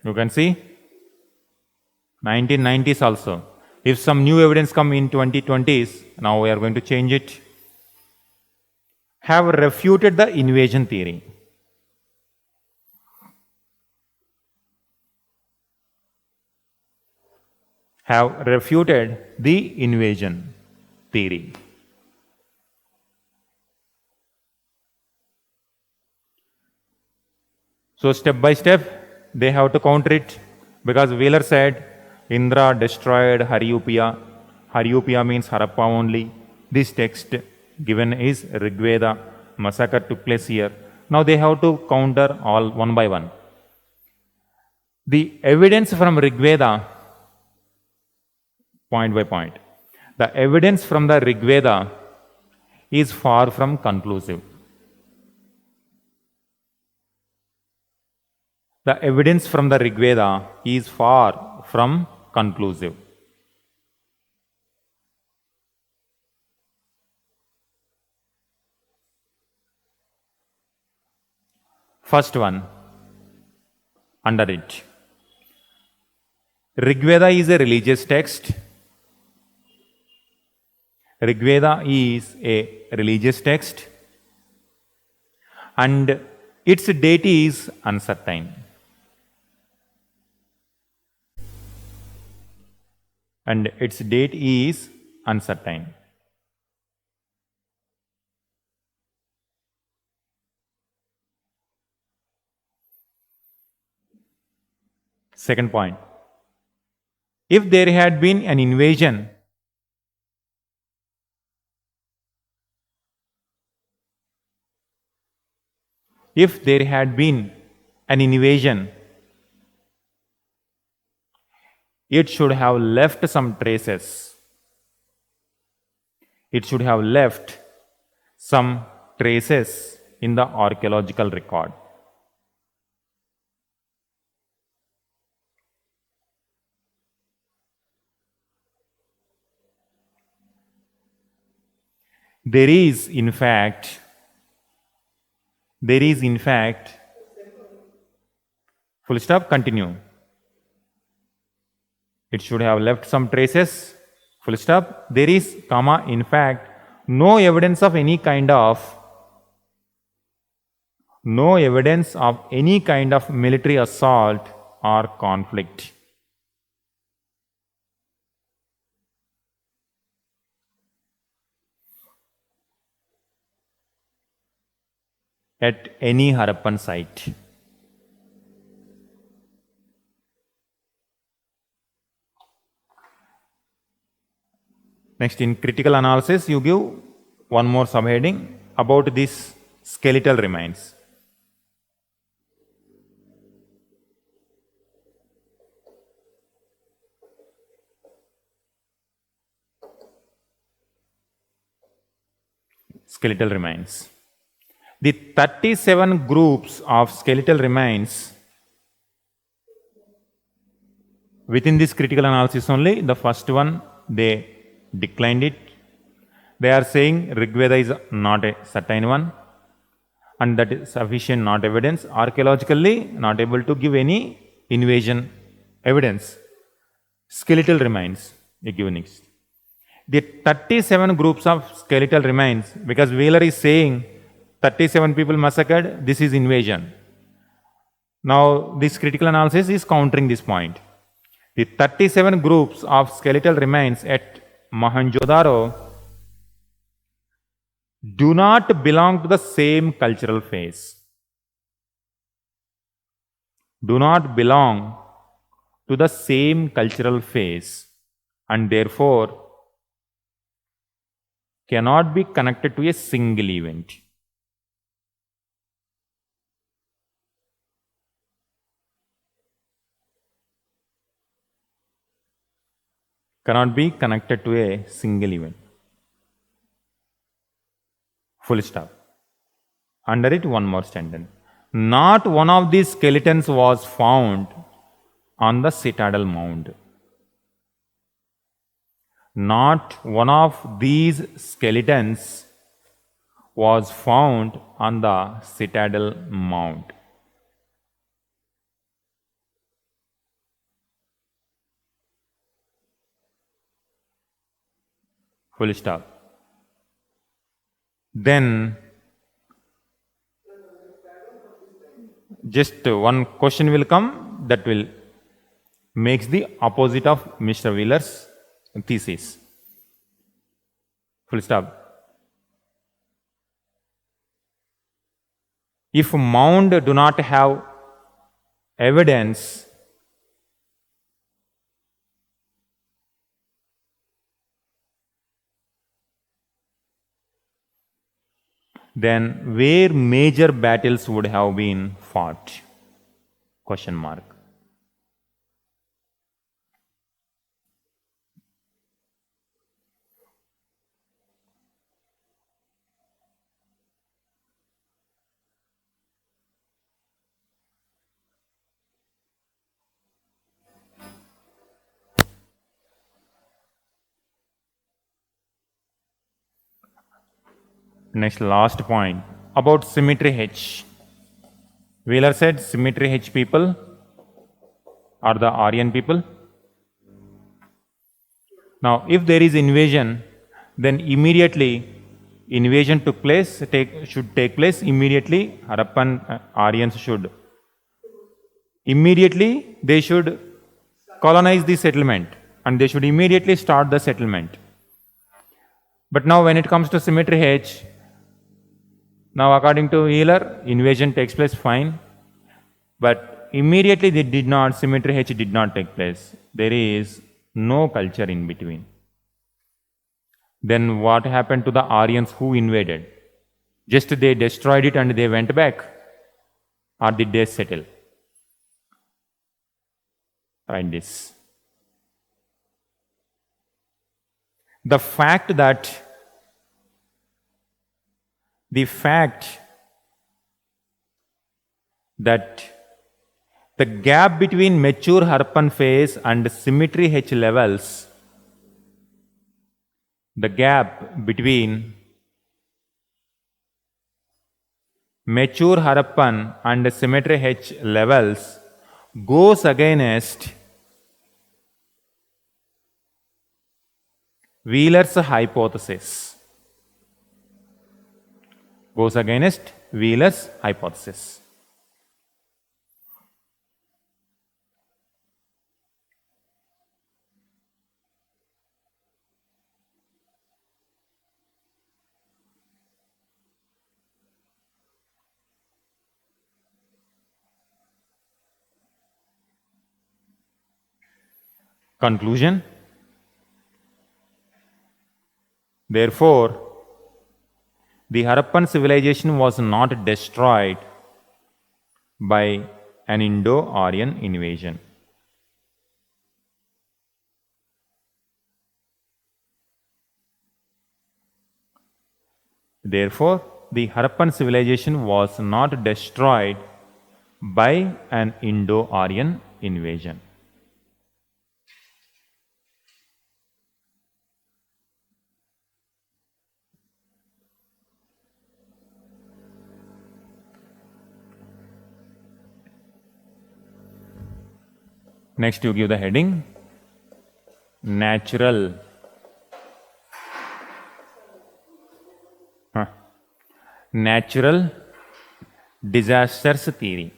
You can see 1990s also. If some new evidence come in 2020s, now we are going to change it. Have refuted the invasion theory. Have refuted the invasion theory. So step by step, they have to counter it, because Wheeler said Indra destroyed Haryupia. Haryupia means Harappa only. This text given is Rig Veda. Massacre took place here. Now they have to counter all one by one. The evidence from Rig Veda, point by point. The evidence from the Rig Veda is far from conclusive. The evidence from the Rig Veda is far from conclusive. First one, under it. Rigveda is a religious text. Rigveda is a religious text and its date is uncertain. And its date is uncertain. Second point. If there had been an invasion, if there had been an invasion, it should have left some traces. It should have left some traces in the archaeological record. There is in fact, full stop, continue. It should have left some traces, full stop. There is, comma, in fact, no evidence of any kind of military assault or conflict. At any Harappan site. Next, in critical analysis, you give one more subheading about this skeletal remains. Skeletal remains. The 37 groups of skeletal remains within this critical analysis only, the first one, they declined it. They are saying Rigveda is not a certain one and that is sufficient, not evidence. Archaeologically, not able to give any invasion evidence. Skeletal remains, you give next. The 37 groups of skeletal remains, because Wheeler is saying 37 people massacred, this is invasion. Now, this critical analysis is countering this point. The 37 groups of skeletal remains at Mohenjo-daro do not belong to the same cultural phase. Do not belong to the same cultural phase and therefore cannot be connected to a single event. Cannot be connected to a single event. Full stop. Under it, one more sentence. Not one of these skeletons was found on the citadel mound. Not one of these skeletons was found on the citadel mound. Full stop. Then just one question will come that will makes the opposite of Mr. Wheeler's thesis. Full stop. If mound do not have evidence, then where major battles would have been fought? Question mark. Next, last point about symmetry H. Wheeler said symmetry H people are the Aryan people. Now, if there is invasion, then immediately invasion should take place immediately. Harappan Aryans should immediately, they should colonize the settlement and they should immediately start the settlement. But now when it comes to symmetry H, now according to Wheeler, invasion takes place fine, but immediately symmetry H did not take place. There is no culture in between. Then what happened to the Aryans who invaded? Just they destroyed it and they went back? Or did they settle? Write this. The fact that the gap between mature Harappan phase and symmetry H levels, the gap between mature Harappan and symmetry H levels goes against Wheeler's hypothesis. Goes against Wheeler's hypothesis. Conclusion. Therefore, the Harappan civilization was not destroyed by an Indo-Aryan invasion. Therefore, the Harappan civilization was not destroyed by an Indo-Aryan invasion. Next, you give the heading, natural disasters theory.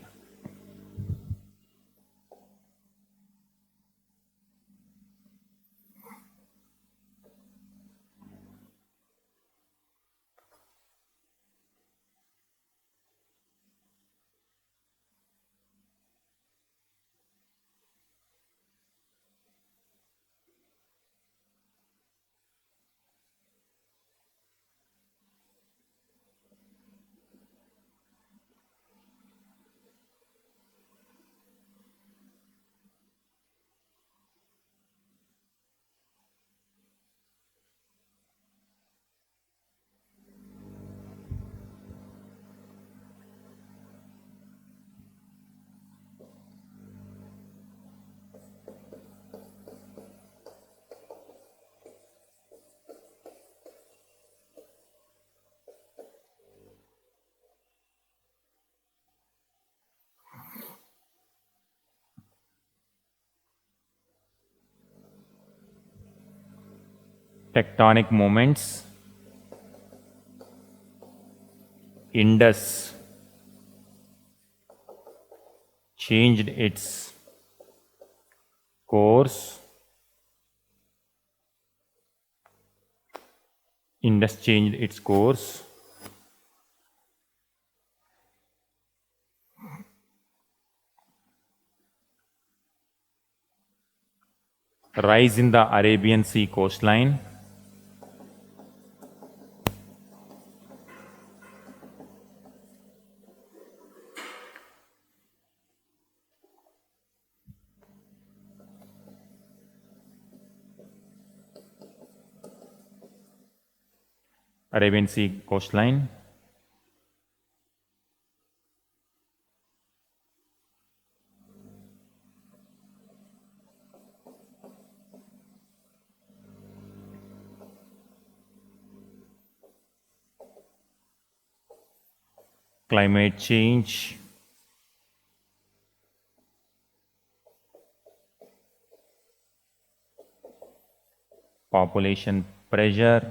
Tectonic moments. Indus changed its course. Indus changed its course. Rise in the Arabian Sea coastline. Arabian Sea coastline. Climate change. population pressure,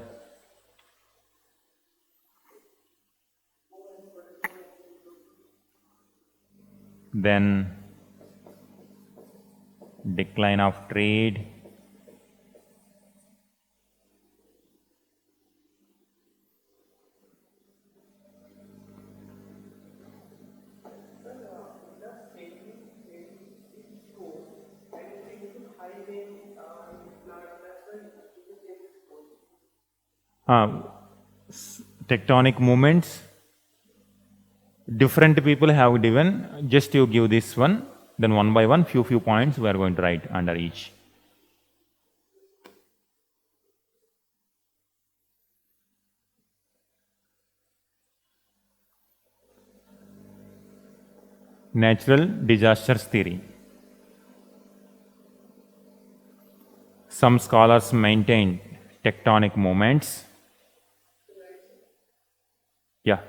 then decline of trade, tectonic movements. Different people have given, just you give this one, then one by one, few points we are going to write under each. Natural disasters theory. Some scholars maintain tectonic movements. Yeah.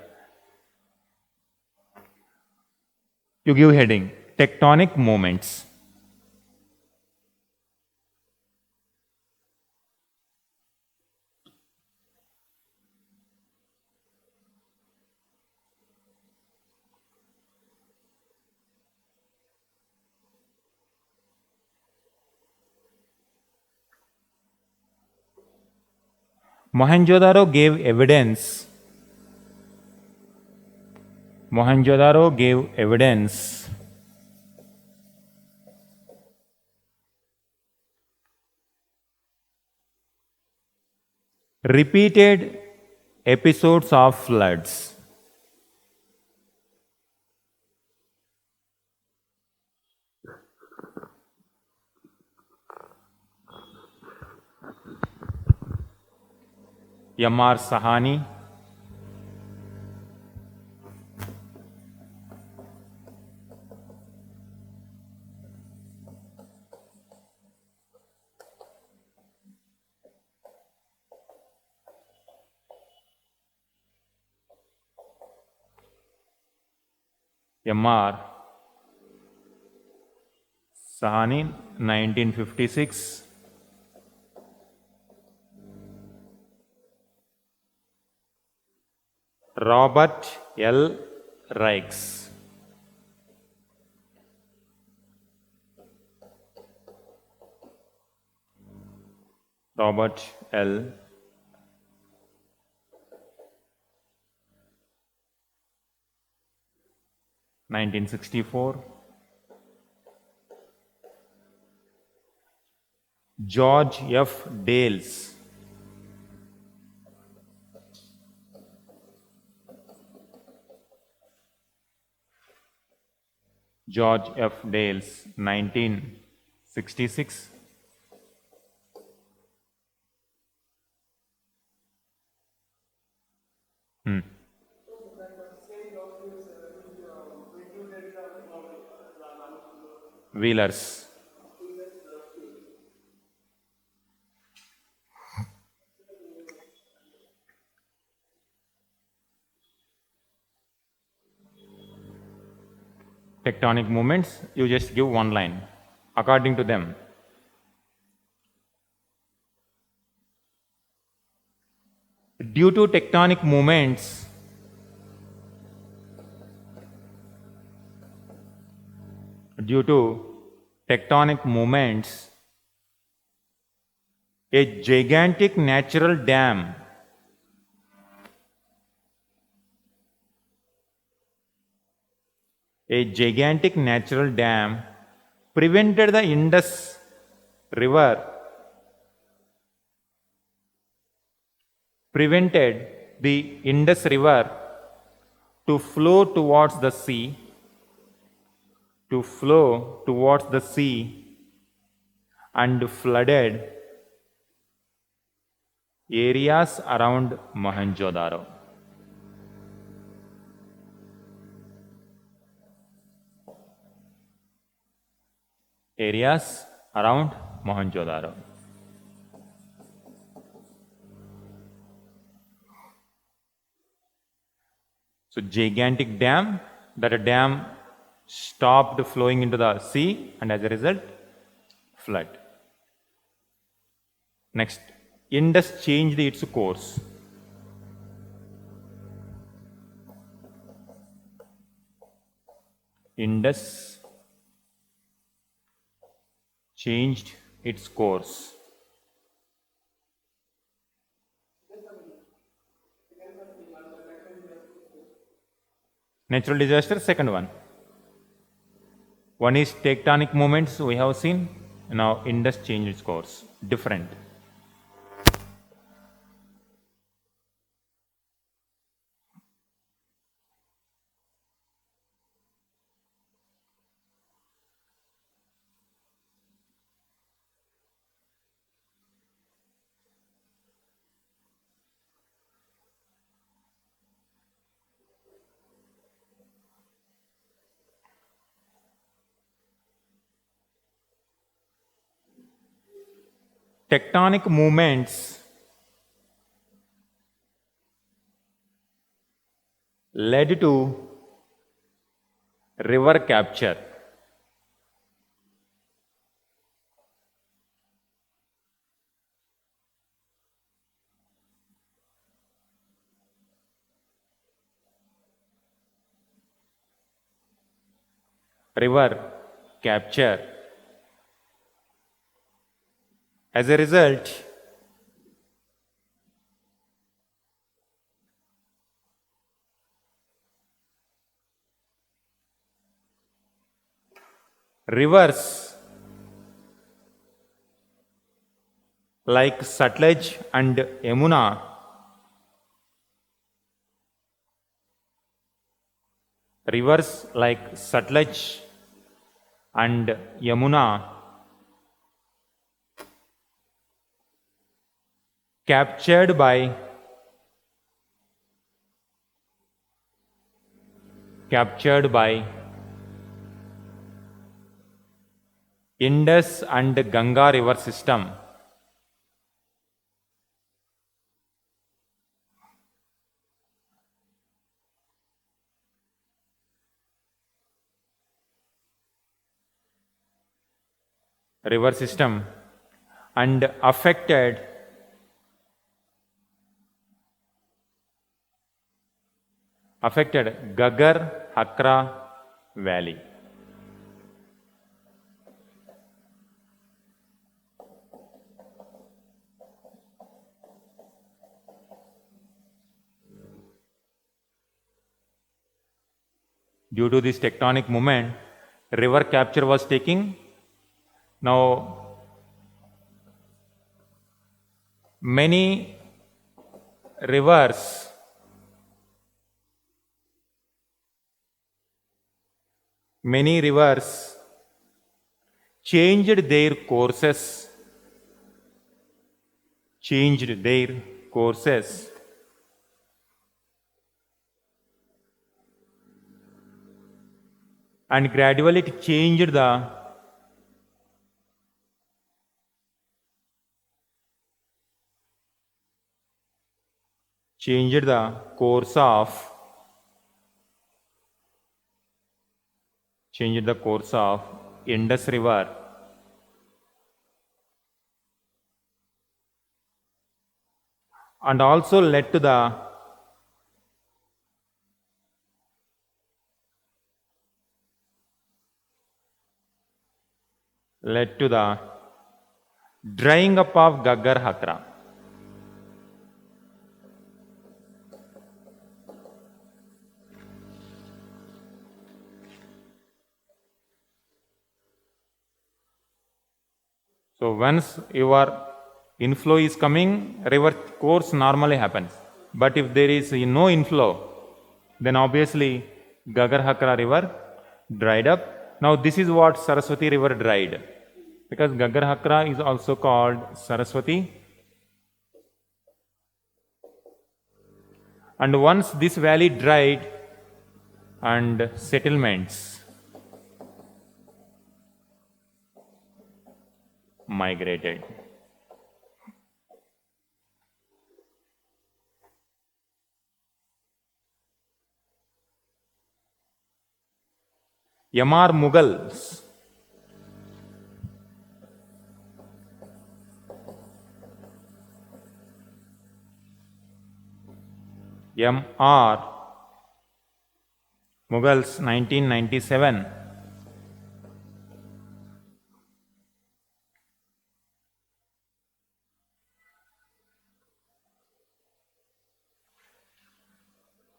You give heading, tectonic movements. Mohenjo-daro gave evidence. Mohenjo-daro gave evidence repeated episodes of floods. M.R. Sahani, M.R. Sahani, 1956. Robert L. Rikes. Robert L. 1964. George F. Dales. George F. Dales, 1966. Wheelers. Tectonic movements, you just give one line according to them. Due to tectonic movements, a gigantic natural dam prevented the Indus River to flow towards the sea and flooded areas around Mohenjo-daro. Areas around Mohenjo-daro. So gigantic dam, that a dam stopped flowing into the sea and as a result flood. Next, Indus changed its course. Indus changed its course. Natural disaster, second one. One is tectonic movements we have seen. Now Indus changed its course. Different. Tectonic movements led to river capture. River capture. As a result, rivers like Sutlej and Yamuna rivers like Sutlej and Yamuna captured by Indus and Ganga river system. River system and affected Gaggar Hakra Valley. Due to this tectonic movement, river capture was taking. Now, many rivers changed their courses and gradually it changed the course of Indus River and also led to the drying up of Gaggar Hakra. So once your inflow is coming, river course normally happens. But if there is no inflow, then obviously Gaggar Hakra river dried up. Now this is what Saraswati river dried, because Gaggar Hakra is also called Saraswati. And once this valley dried and settlements migrated. Yamar Mughals M.R. Mughals 1997.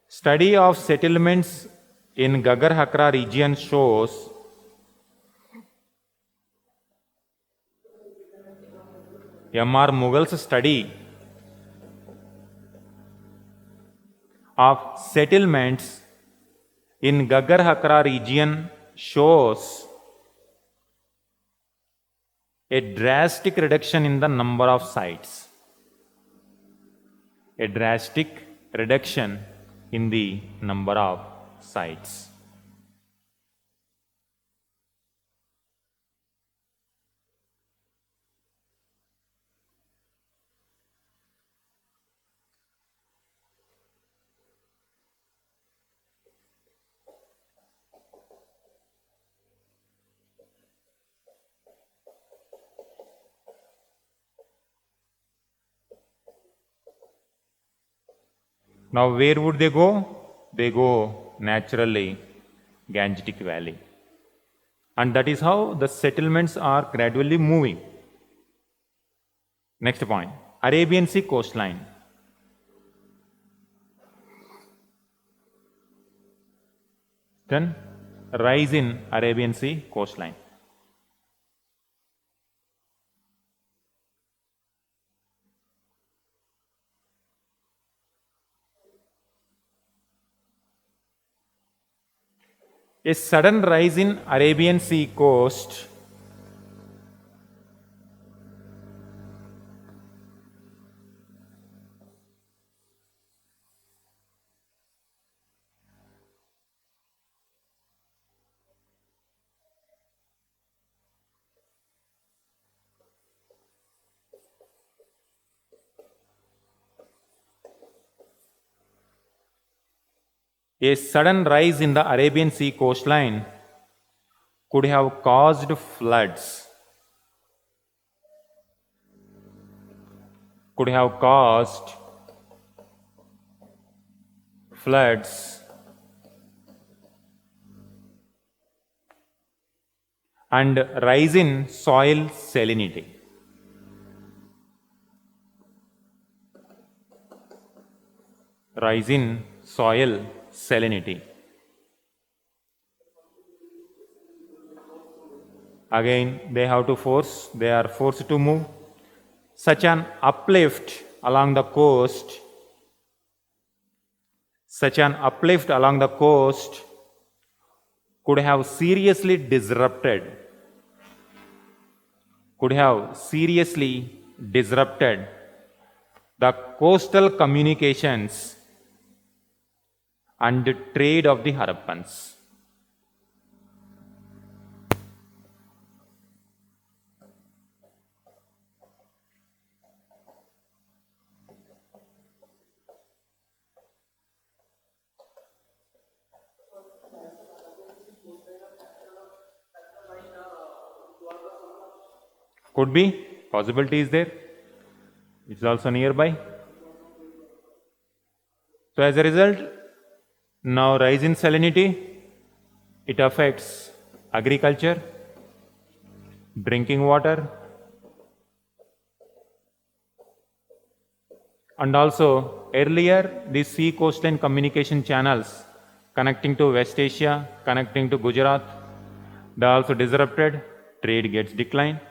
Study of settlements in Gagar-Hakra region shows M.R. Mughal's study of settlements in Gagar-Hakra region shows a drastic reduction in the number of sites. A drastic reduction in the number of sites. Now where would they go? They go naturally Gangetic Valley. And that is how the settlements are gradually moving. Next point, Arabian Sea coastline. Then rise in Arabian Sea coastline. A sudden rise in Arabian Sea coast A sudden rise in the Arabian Sea coastline could have caused floods. Could have caused floods and rise in soil salinity. Rise in soil salinity. Again, they are forced to move. Such an uplift along the coast, could have seriously disrupted the coastal communications and trade of the Harappans. Could be, possibility is there. It's also nearby. So as a result, now rise in salinity, it affects agriculture, drinking water, and also earlier these sea coastline communication channels connecting to West Asia, connecting to Gujarat, they are also disrupted, trade gets declined,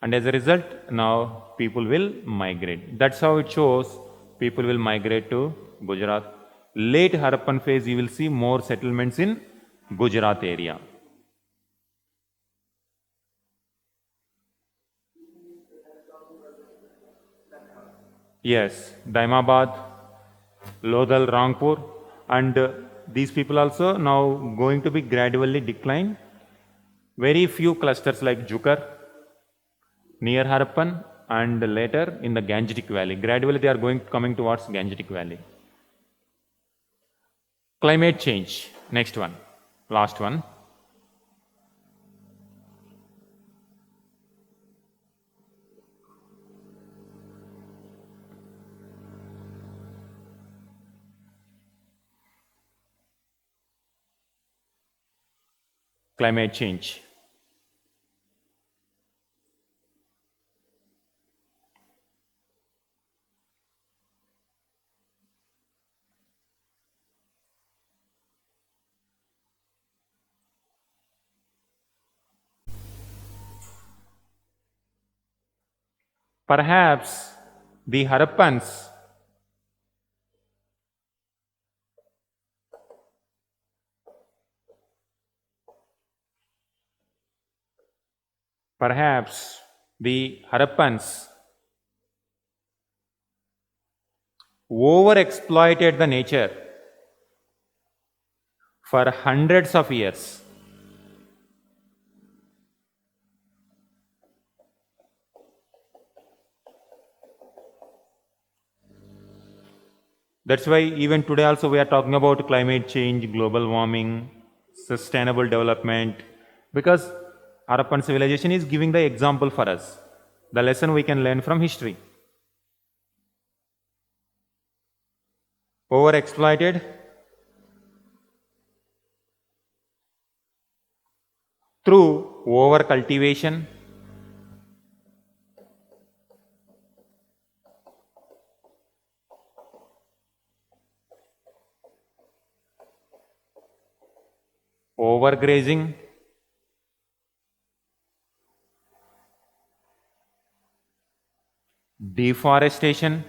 and as a result now people will migrate. That's how it shows people will migrate to Gujarat. Late Harappan phase you will see more settlements in Gujarat area. Yes, Daimabad, Lodhal, Rangpur, and these people also now going to be gradually decline. Very few clusters like Jukar near Harappan and later in the Gangetic Valley. Gradually they are coming towards Gangetic Valley. Climate change, next one, last one. climate change. Perhaps the Harappans perhaps the Harappans overexploited the nature for hundreds of years. That's why even today also we are talking about climate change, global warming, sustainable development, because Harappan civilization is giving the example for us, the lesson we can learn from history. Overexploited through over cultivation, overgrazing, deforestation,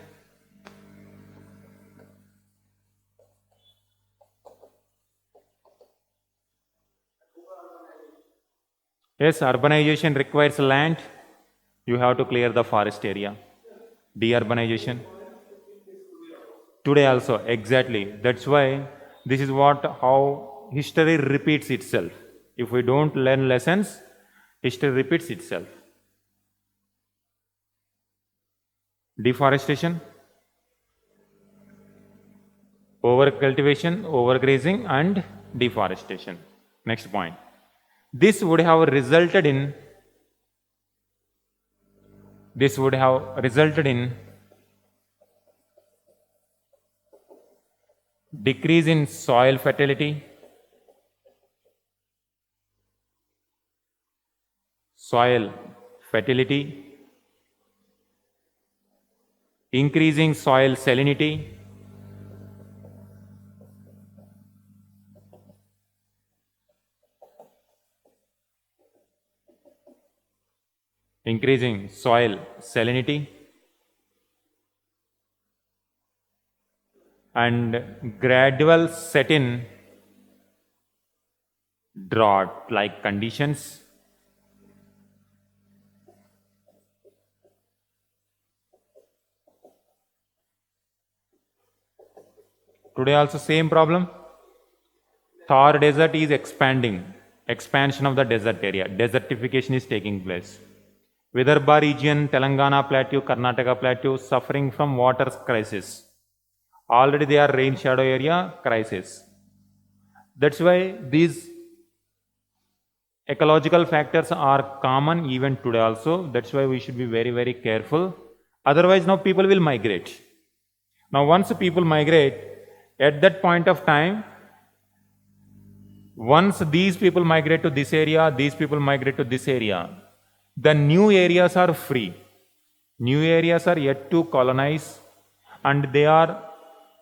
yes, urbanization requires land, you have to clear the forest area. Deurbanization. Today also, exactly. That's why this is what how history repeats itself. If we don't learn lessons, history repeats itself. Deforestation, overcultivation, overgrazing, and deforestation. Next point. This would have resulted in decrease in soil fertility, increasing soil salinity, and gradual set in drought like conditions. Today also same problem. Thar desert is expanding. Expansion of the desert area. Desertification is taking place. Vidarbha region, Telangana plateau, Karnataka plateau suffering from water crisis. Already they are rain shadow area crisis. That's why these ecological factors are common even today also. That's why we should be very, very careful. Otherwise now people will migrate. Now once people migrate, at that point of time, once these people migrate to this area, these people migrate to this area, the new areas are free. New areas are yet to colonize and they are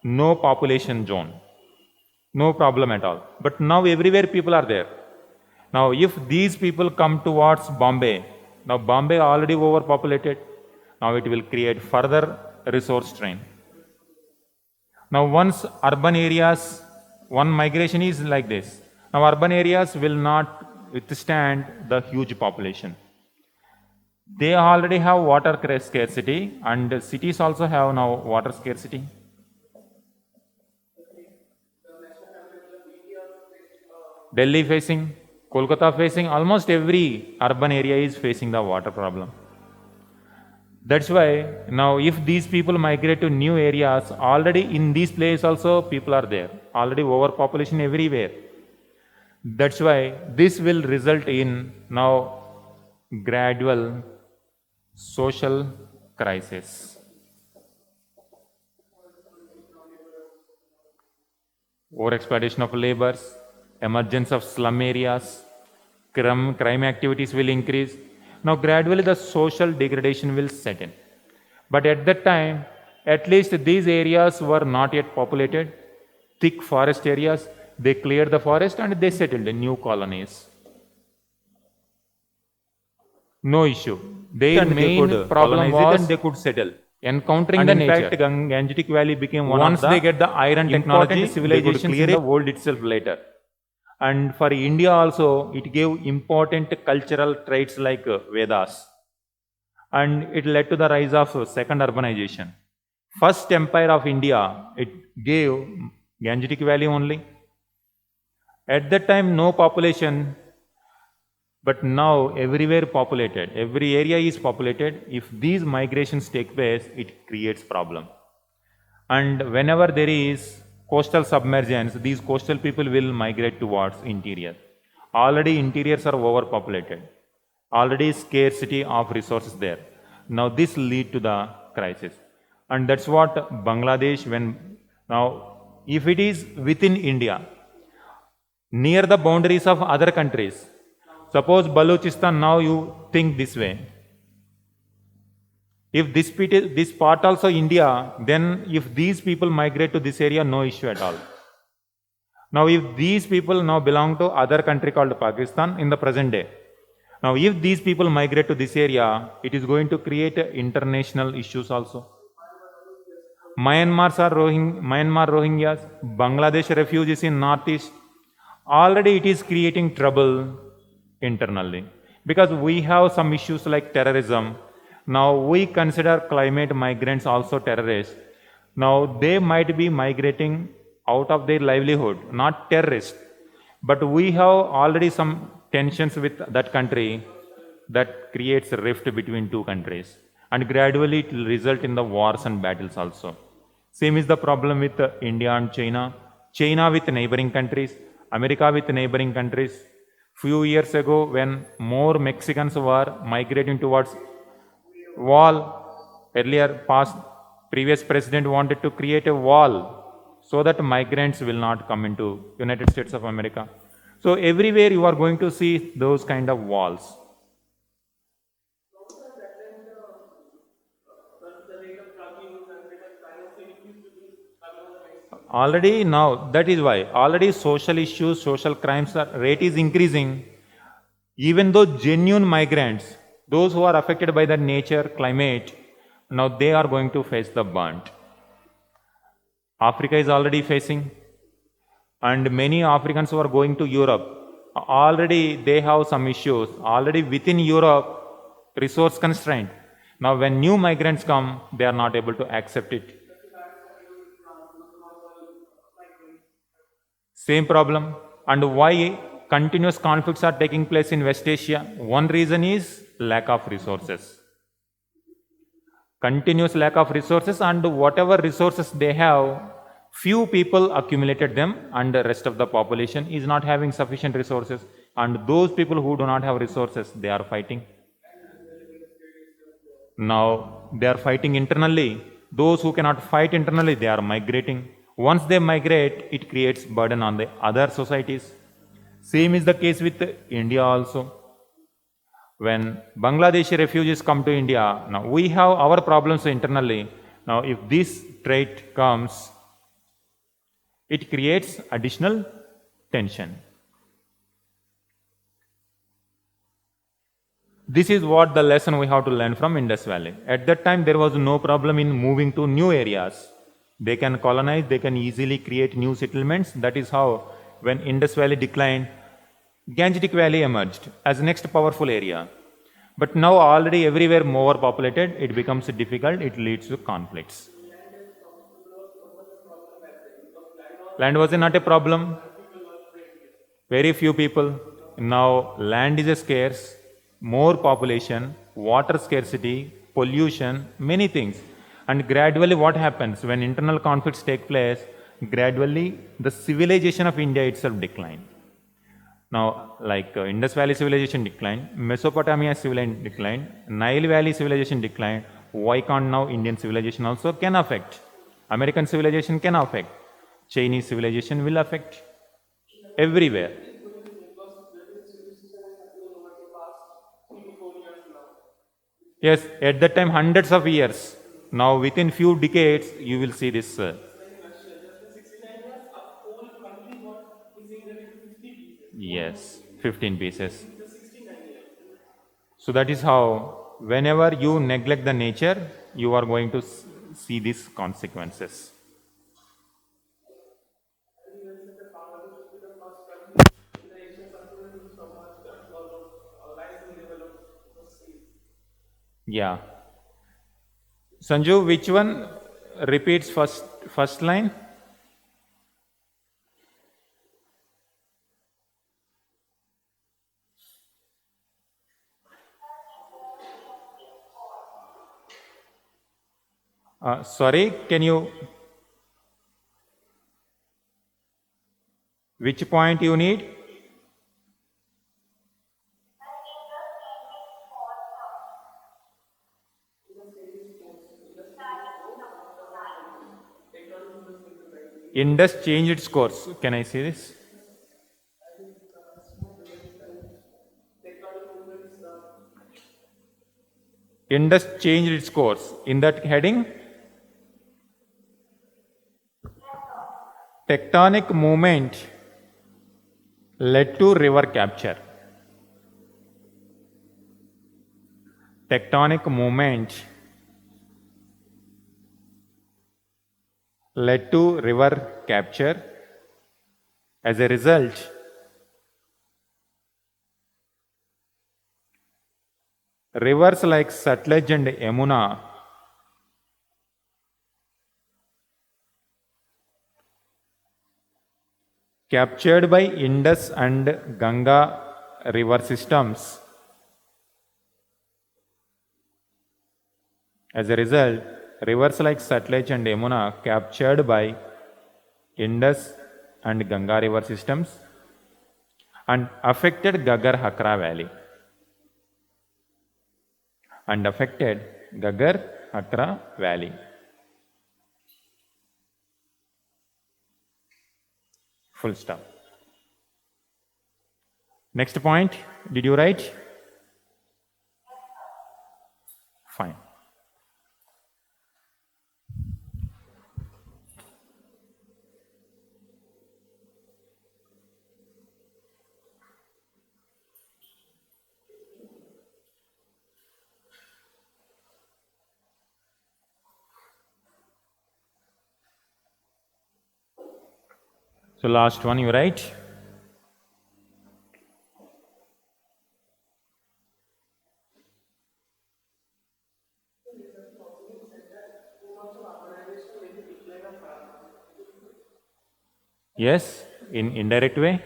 no population zone. No problem at all. But now everywhere people are there. Now if these people come towards Bombay, now Bombay already overpopulated, now it will create further resource strain. Now once urban areas, one migration is like this. Now urban areas will not withstand the huge population. They already have water scarcity and cities also have now water scarcity. Delhi facing, Kolkata facing, almost every urban area is facing the water problem. That's why now if these people migrate to new areas, already in these places also people are there. Already overpopulation everywhere. That's why this will result in now gradual social crisis. Overexploitation of labors, emergence of slum areas, crime activities will increase. Now gradually the social degradation will set in. But at that time, at least these areas were not yet populated, thick forest areas. They cleared the forest and they settled in new colonies. No issue. Their main problem was and they could settle. Encountering and the nature. In fact, Gangetic Valley became one of the they get the iron technology civilizations in the world itself later. And for India also, it gave important cultural traits like Vedas. And it led to the rise of second urbanization. First empire of India, it gave Gangetic Valley only. At that time, no population, but now everywhere populated. Every area is populated. If these migrations take place, it creates problem. And whenever there is coastal submergence, these coastal people will migrate towards interior. Already interiors are overpopulated. Already scarcity of resources there. Now this lead to the crisis. And that's what Bangladesh, now if it is within India, near the boundaries of other countries, suppose Balochistan, now you think this way. If this part also India, then if these people migrate to this area, no issue at all. Now if these people now belong to other country called Pakistan in the present day, now if these people migrate to this area, it is going to create international issues also. Myanmar Rohingyas, Bangladesh refugees in Northeast, already it is creating trouble internally. Because we have some issues like terrorism. Now we consider climate migrants also terrorists. Now they might be migrating out of their livelihood, not terrorists. But we have already some tensions with that country that creates a rift between two countries. And gradually it will result in the wars and battles also. Same is the problem with India and China. China with neighboring countries, America with neighboring countries. Few years ago, when more Mexicans were migrating towards wall, previous president wanted to create a wall so that migrants will not come into United States of America. So everywhere you are going to see those kind of walls. Already now, that is why, already social issues, social crimes rate is increasing. Even though genuine migrants, those who are affected by the nature, climate, now they are going to face the brunt. Africa is already facing, and many Africans who are going to Europe, already they have some issues. Already within Europe, resource constraint. Now when new migrants come, they are not able to accept it. Same problem. And why continuous conflicts are taking place in West Asia? One reason is lack of resources. Continuous lack of resources, and whatever resources they have, few people accumulated them and the rest of the population is not having sufficient resources. And those people who do not have resources, they are fighting. Now they are fighting internally. Those who cannot fight internally, they are migrating. Once they migrate, it creates burden on the other societies. Same is the case with India also. When Bangladeshi refugees come to India, now we have our problems internally. Now if this trait comes, it creates additional tension. This is what the lesson we have to learn from Indus Valley. At that time, there was no problem in moving to new areas. They can colonize, they can easily create new settlements. That is how, when Indus Valley declined, Gangetic Valley emerged as next powerful area. But now already everywhere more populated, it becomes difficult, it leads to conflicts. Land was not a problem. Very few people. Now land is scarce, more population, water scarcity, pollution, many things. And gradually what happens when internal conflicts take place, gradually the civilization of India itself declined. Now like Indus Valley civilization declined, Mesopotamia civilization declined, Nile Valley civilization declined, why can't now Indian civilization also can affect? American civilization can affect, Chinese civilization will affect, everywhere. Yes, at that time hundreds of years. Now within few decades you will see this. Yes, 15 pieces. So that is how whenever you neglect the nature, you are going to see these consequences. Yeah. Sanju, which one repeats first line? Sorry, can you, which point you need? Indus changed its course. Can I see this? Indus changed its course. In that heading, tectonic movement led to river capture. Tectonic movement led to river capture. As a result, rivers like Satluj and Yamuna captured by Indus and Ganga river systems. As a result, rivers like Satluj and Yamuna captured by Indus and Ganga river systems and affected Ghaggar-Hakra valley. Full stop. Next point, did you write? Fine. So last one you write. Yes, in indirect way.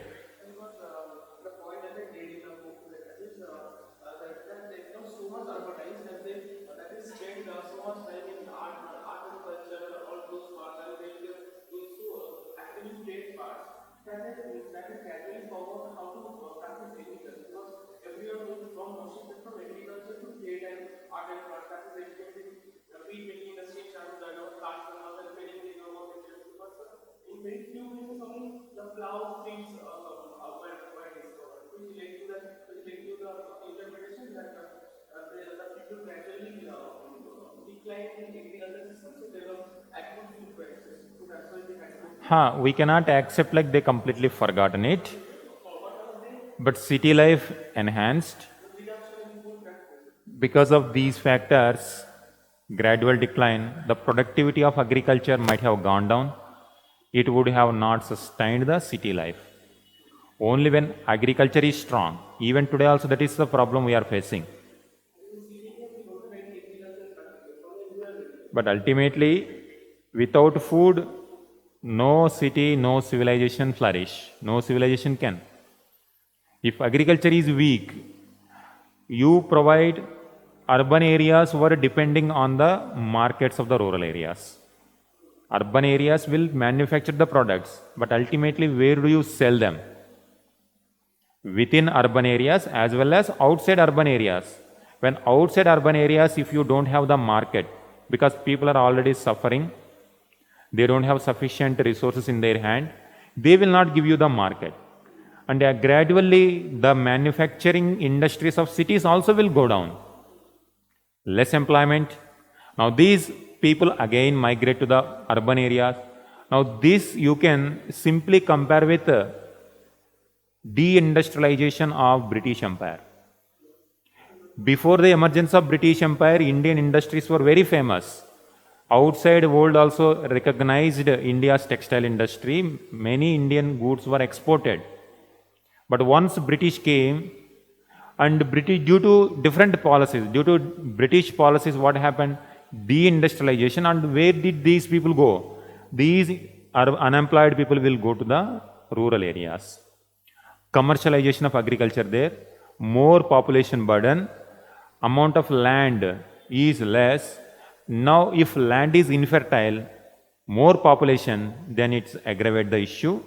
We cannot accept like they completely forgotten it, but city life enhanced. Because of these factors, gradual decline, the productivity of agriculture might have gone down. It would have not sustained the city life. Only when agriculture is strong, even today also that is the problem we are facing. But ultimately, without food, no city, no civilization flourish. No civilization can. If agriculture is weak, you provide urban areas who are depending on the markets of the rural areas. Urban areas will manufacture the products, but ultimately where do you sell them? Within urban areas as well as outside urban areas. When outside urban areas, if you don't have the market, because people are already suffering, they don't have sufficient resources in their hand, they will not give you the market. And gradually the manufacturing industries of cities also will go down. less employment. Now these people again migrate to the urban areas. Now this you can simply compare with deindustrialization of British Empire. Before the emergence of British Empire, Indian industries were very famous. Outside world also recognized India's textile industry. Many Indian goods were exported. But once British came, and British, due to different policies, due to British policies, what happened? Deindustrialization. And where did these people go? These unemployed people will go to the rural areas. Commercialization of agriculture there, more population burden, amount of land is less. Now if land is infertile, more population, then it's aggravate the issue.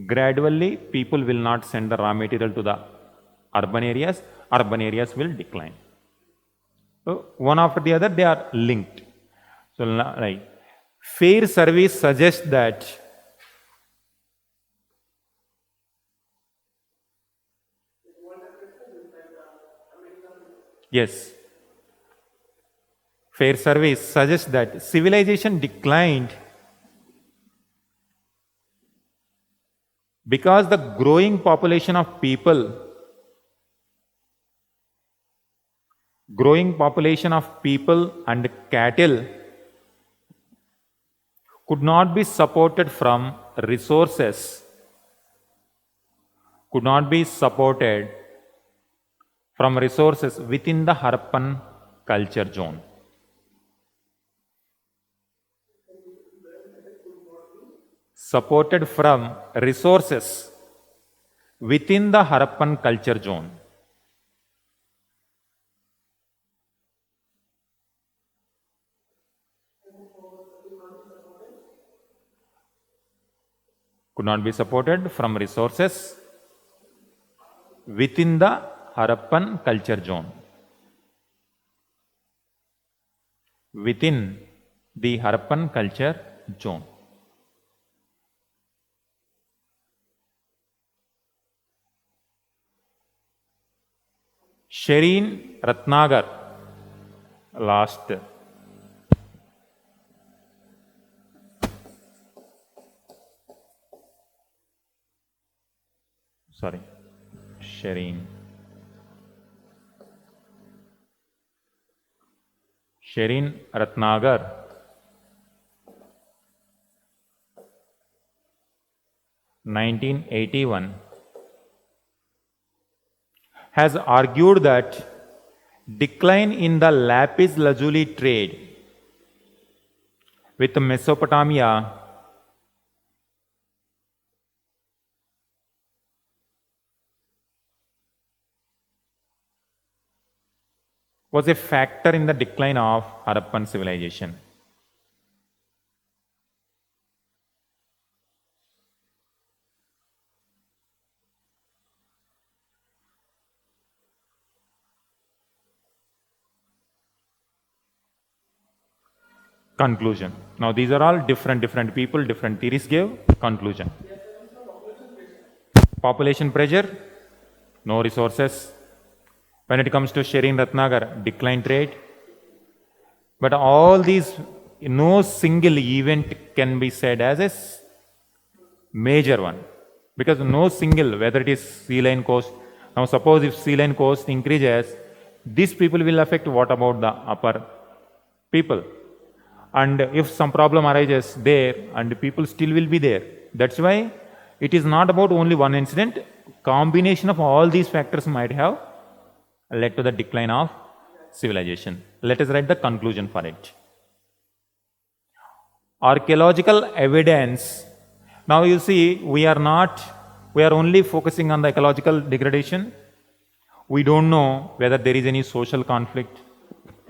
Gradually people will not send the raw material to the urban areas will decline. So one after the other they are linked. So like fair service suggests that yes, fair service suggests that civilization declined because the growing population of people and cattle could not be supported from resources, within the Harappan culture zone. Supported from resources within the Harappan culture zone. Could not be supported from resources within the Harappan culture zone. Within the Harappan culture zone. Shereen Ratnagar, last. Sorry, Shereen Ratnagar, 1981, has argued that decline in the lapis lazuli trade with Mesopotamia was a factor in the decline of Harappan civilization. Conclusion. Now these are all different people, different theories gave conclusion. Population pressure, no resources. When it comes to Shereen Ratnagar, decline trade. But all these, no single event can be said as a major one. Because no single, whether it is sea line coast. Now suppose if sea line coast increases, these people will affect what about the upper people? And if some problem arises there, and people still will be there. That's why it is not about only one incident. Combination of all these factors might have led to the decline of civilization. Let us write the conclusion for it. Archaeological evidence. Now you see, we are only focusing on the ecological degradation. We don't know whether there is any social conflict.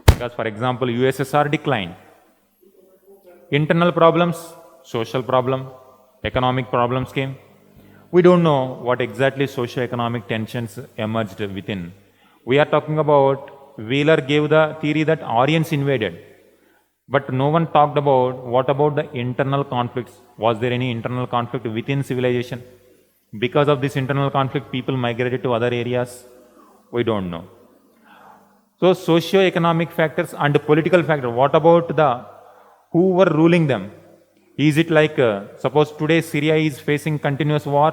Because for example, USSR declined. Internal problems, social problem, economic problems came. We don't know what exactly socio-economic tensions emerged within. We are talking about, Wheeler gave the theory that Aryans invaded. But no one talked about what about the internal conflicts. Was there any internal conflict within civilization? Because of this internal conflict, people migrated to other areas. We don't know. So socio-economic factors and political factor. What about the who were ruling them? Is it like suppose today Syria is facing continuous war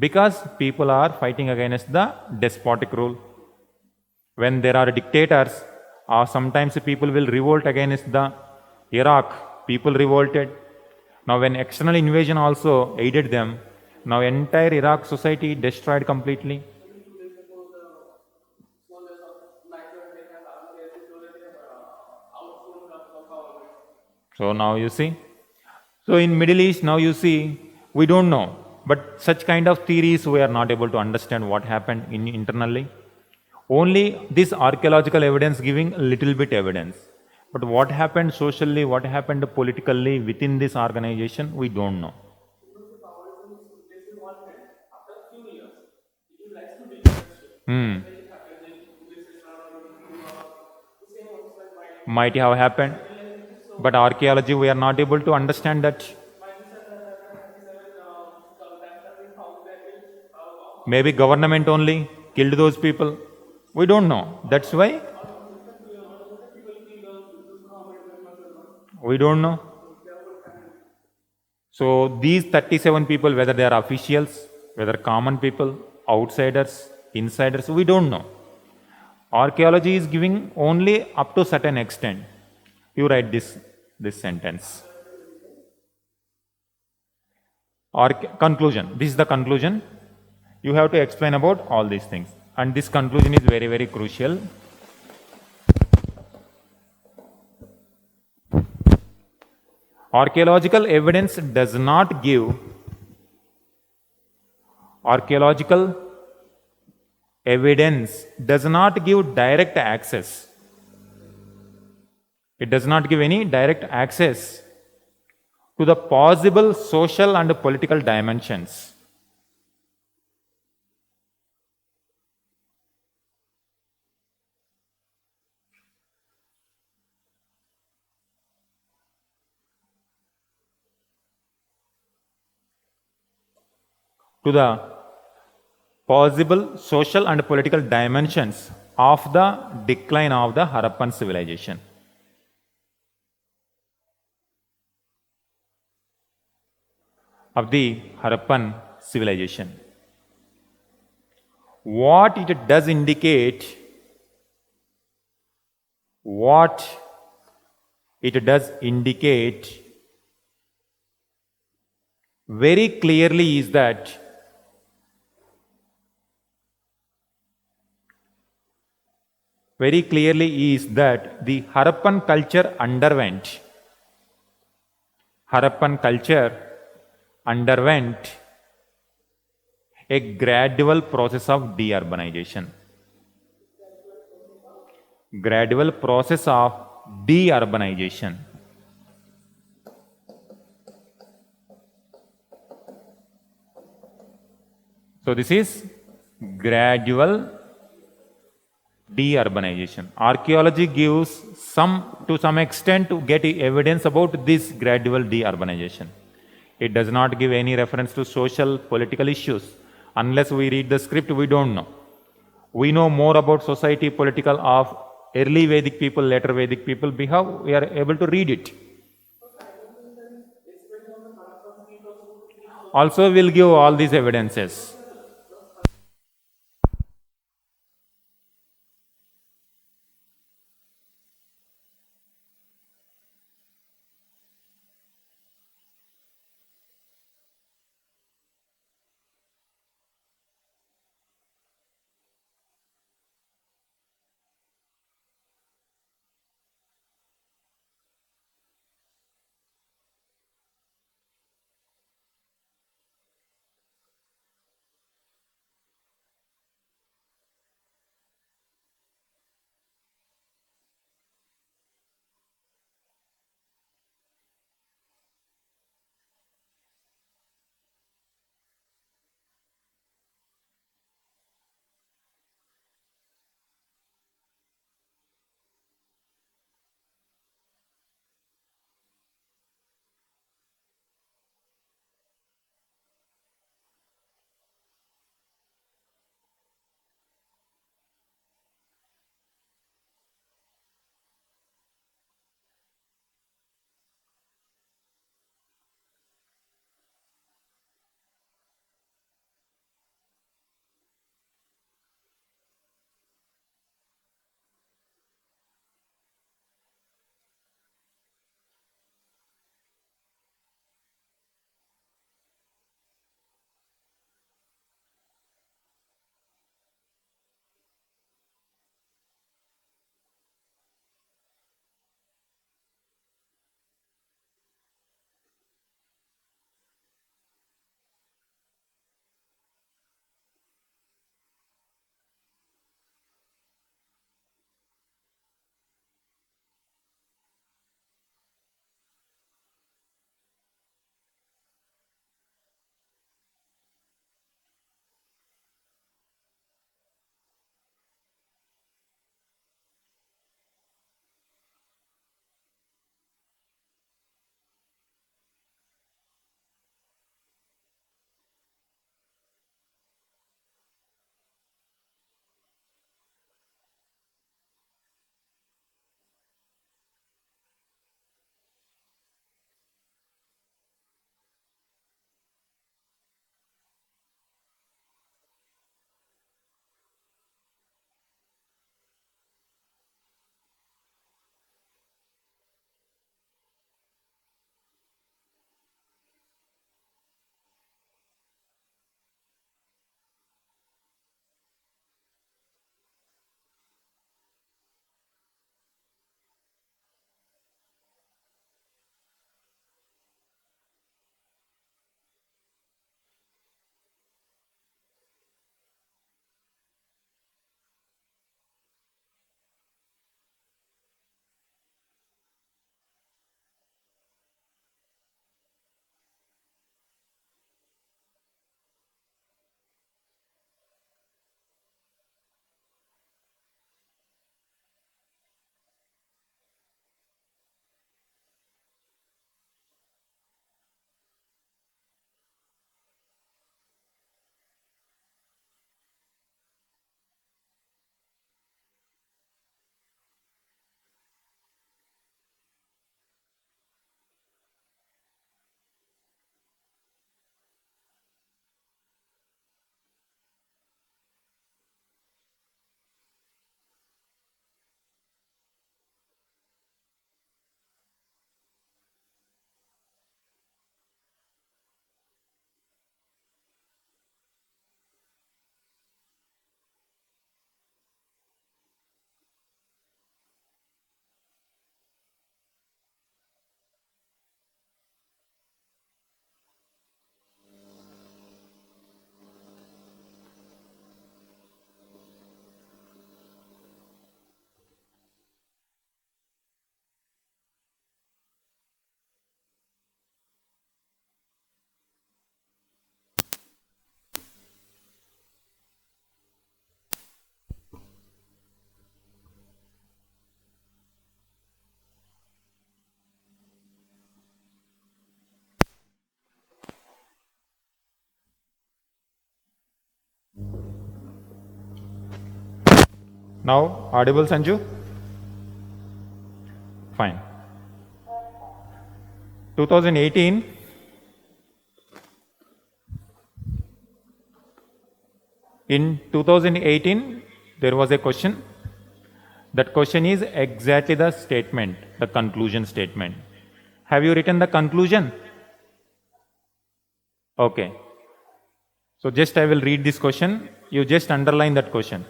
because people are fighting against the despotic rule. When there are dictators, or sometimes people will revolt against the Iraq. People revolted. Now when external invasion also aided them, now entire Iraq society destroyed completely. So now you see. So in Middle East now you see, we don't know. But such kind of theories we are not able to understand what happened internally. Only this archaeological evidence giving a little bit evidence. But what happened socially, what happened politically within this organization, we don't know. Hmm. Might have happened. But archaeology, we are not able to understand that. Maybe government only killed those people. We don't know. That's why we don't know. So these 37 people, whether they are officials, whether common people, outsiders, insiders, we don't know. Archaeology is giving only up to certain extent. You write this sentence. Conclusion. This is the conclusion. You have to explain about all these things. And this conclusion is very, very crucial. Archaeological evidence does not give direct access. It does not give any direct access to the possible social and political dimensions. To the possible social and political dimensions of the decline of the Harappan civilization. Of the Harappan civilization. What it does indicate, very clearly is that the Harappan culture underwent a gradual process of deurbanization. So this is gradual deurbanization. Archaeology gives to some extent to get evidence about this gradual deurbanization. It does not give any reference to social, political issues. Unless we read the script, we don't know. We know more about society, political of early Vedic people, later Vedic people. We are able to read it. Also, we'll give all these evidences. Now audible, Sanju? Fine. 2018, in 2018 there was a question. That question is exactly the statement, the conclusion statement. Have you written the conclusion? Okay. So just I will read this question. You just underline that question.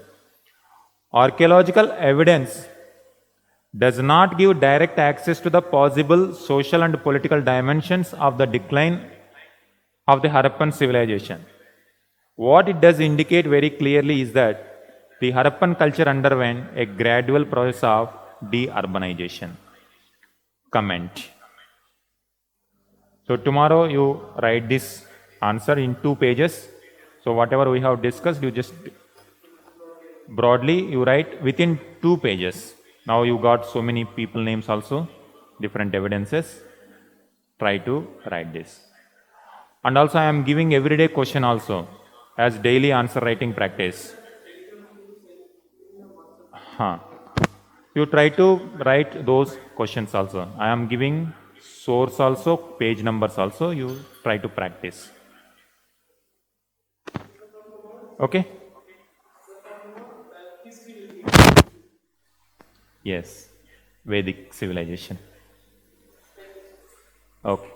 Archaeological evidence does not give direct access to the possible social and political dimensions of the decline of the Harappan civilization. What it does indicate very clearly is that the Harappan culture underwent a gradual process of deurbanization. Comment. So tomorrow you write this answer in 2 pages. So whatever we have discussed, you just broadly you write within 2 pages. Now you got so many people names also, different evidences. Try to write this. And also I am giving everyday question also as daily answer writing practice. You try to write those questions also. I am giving source also, page numbers also. You try to practice. Okay? Yes. Vedic civilization. Okay.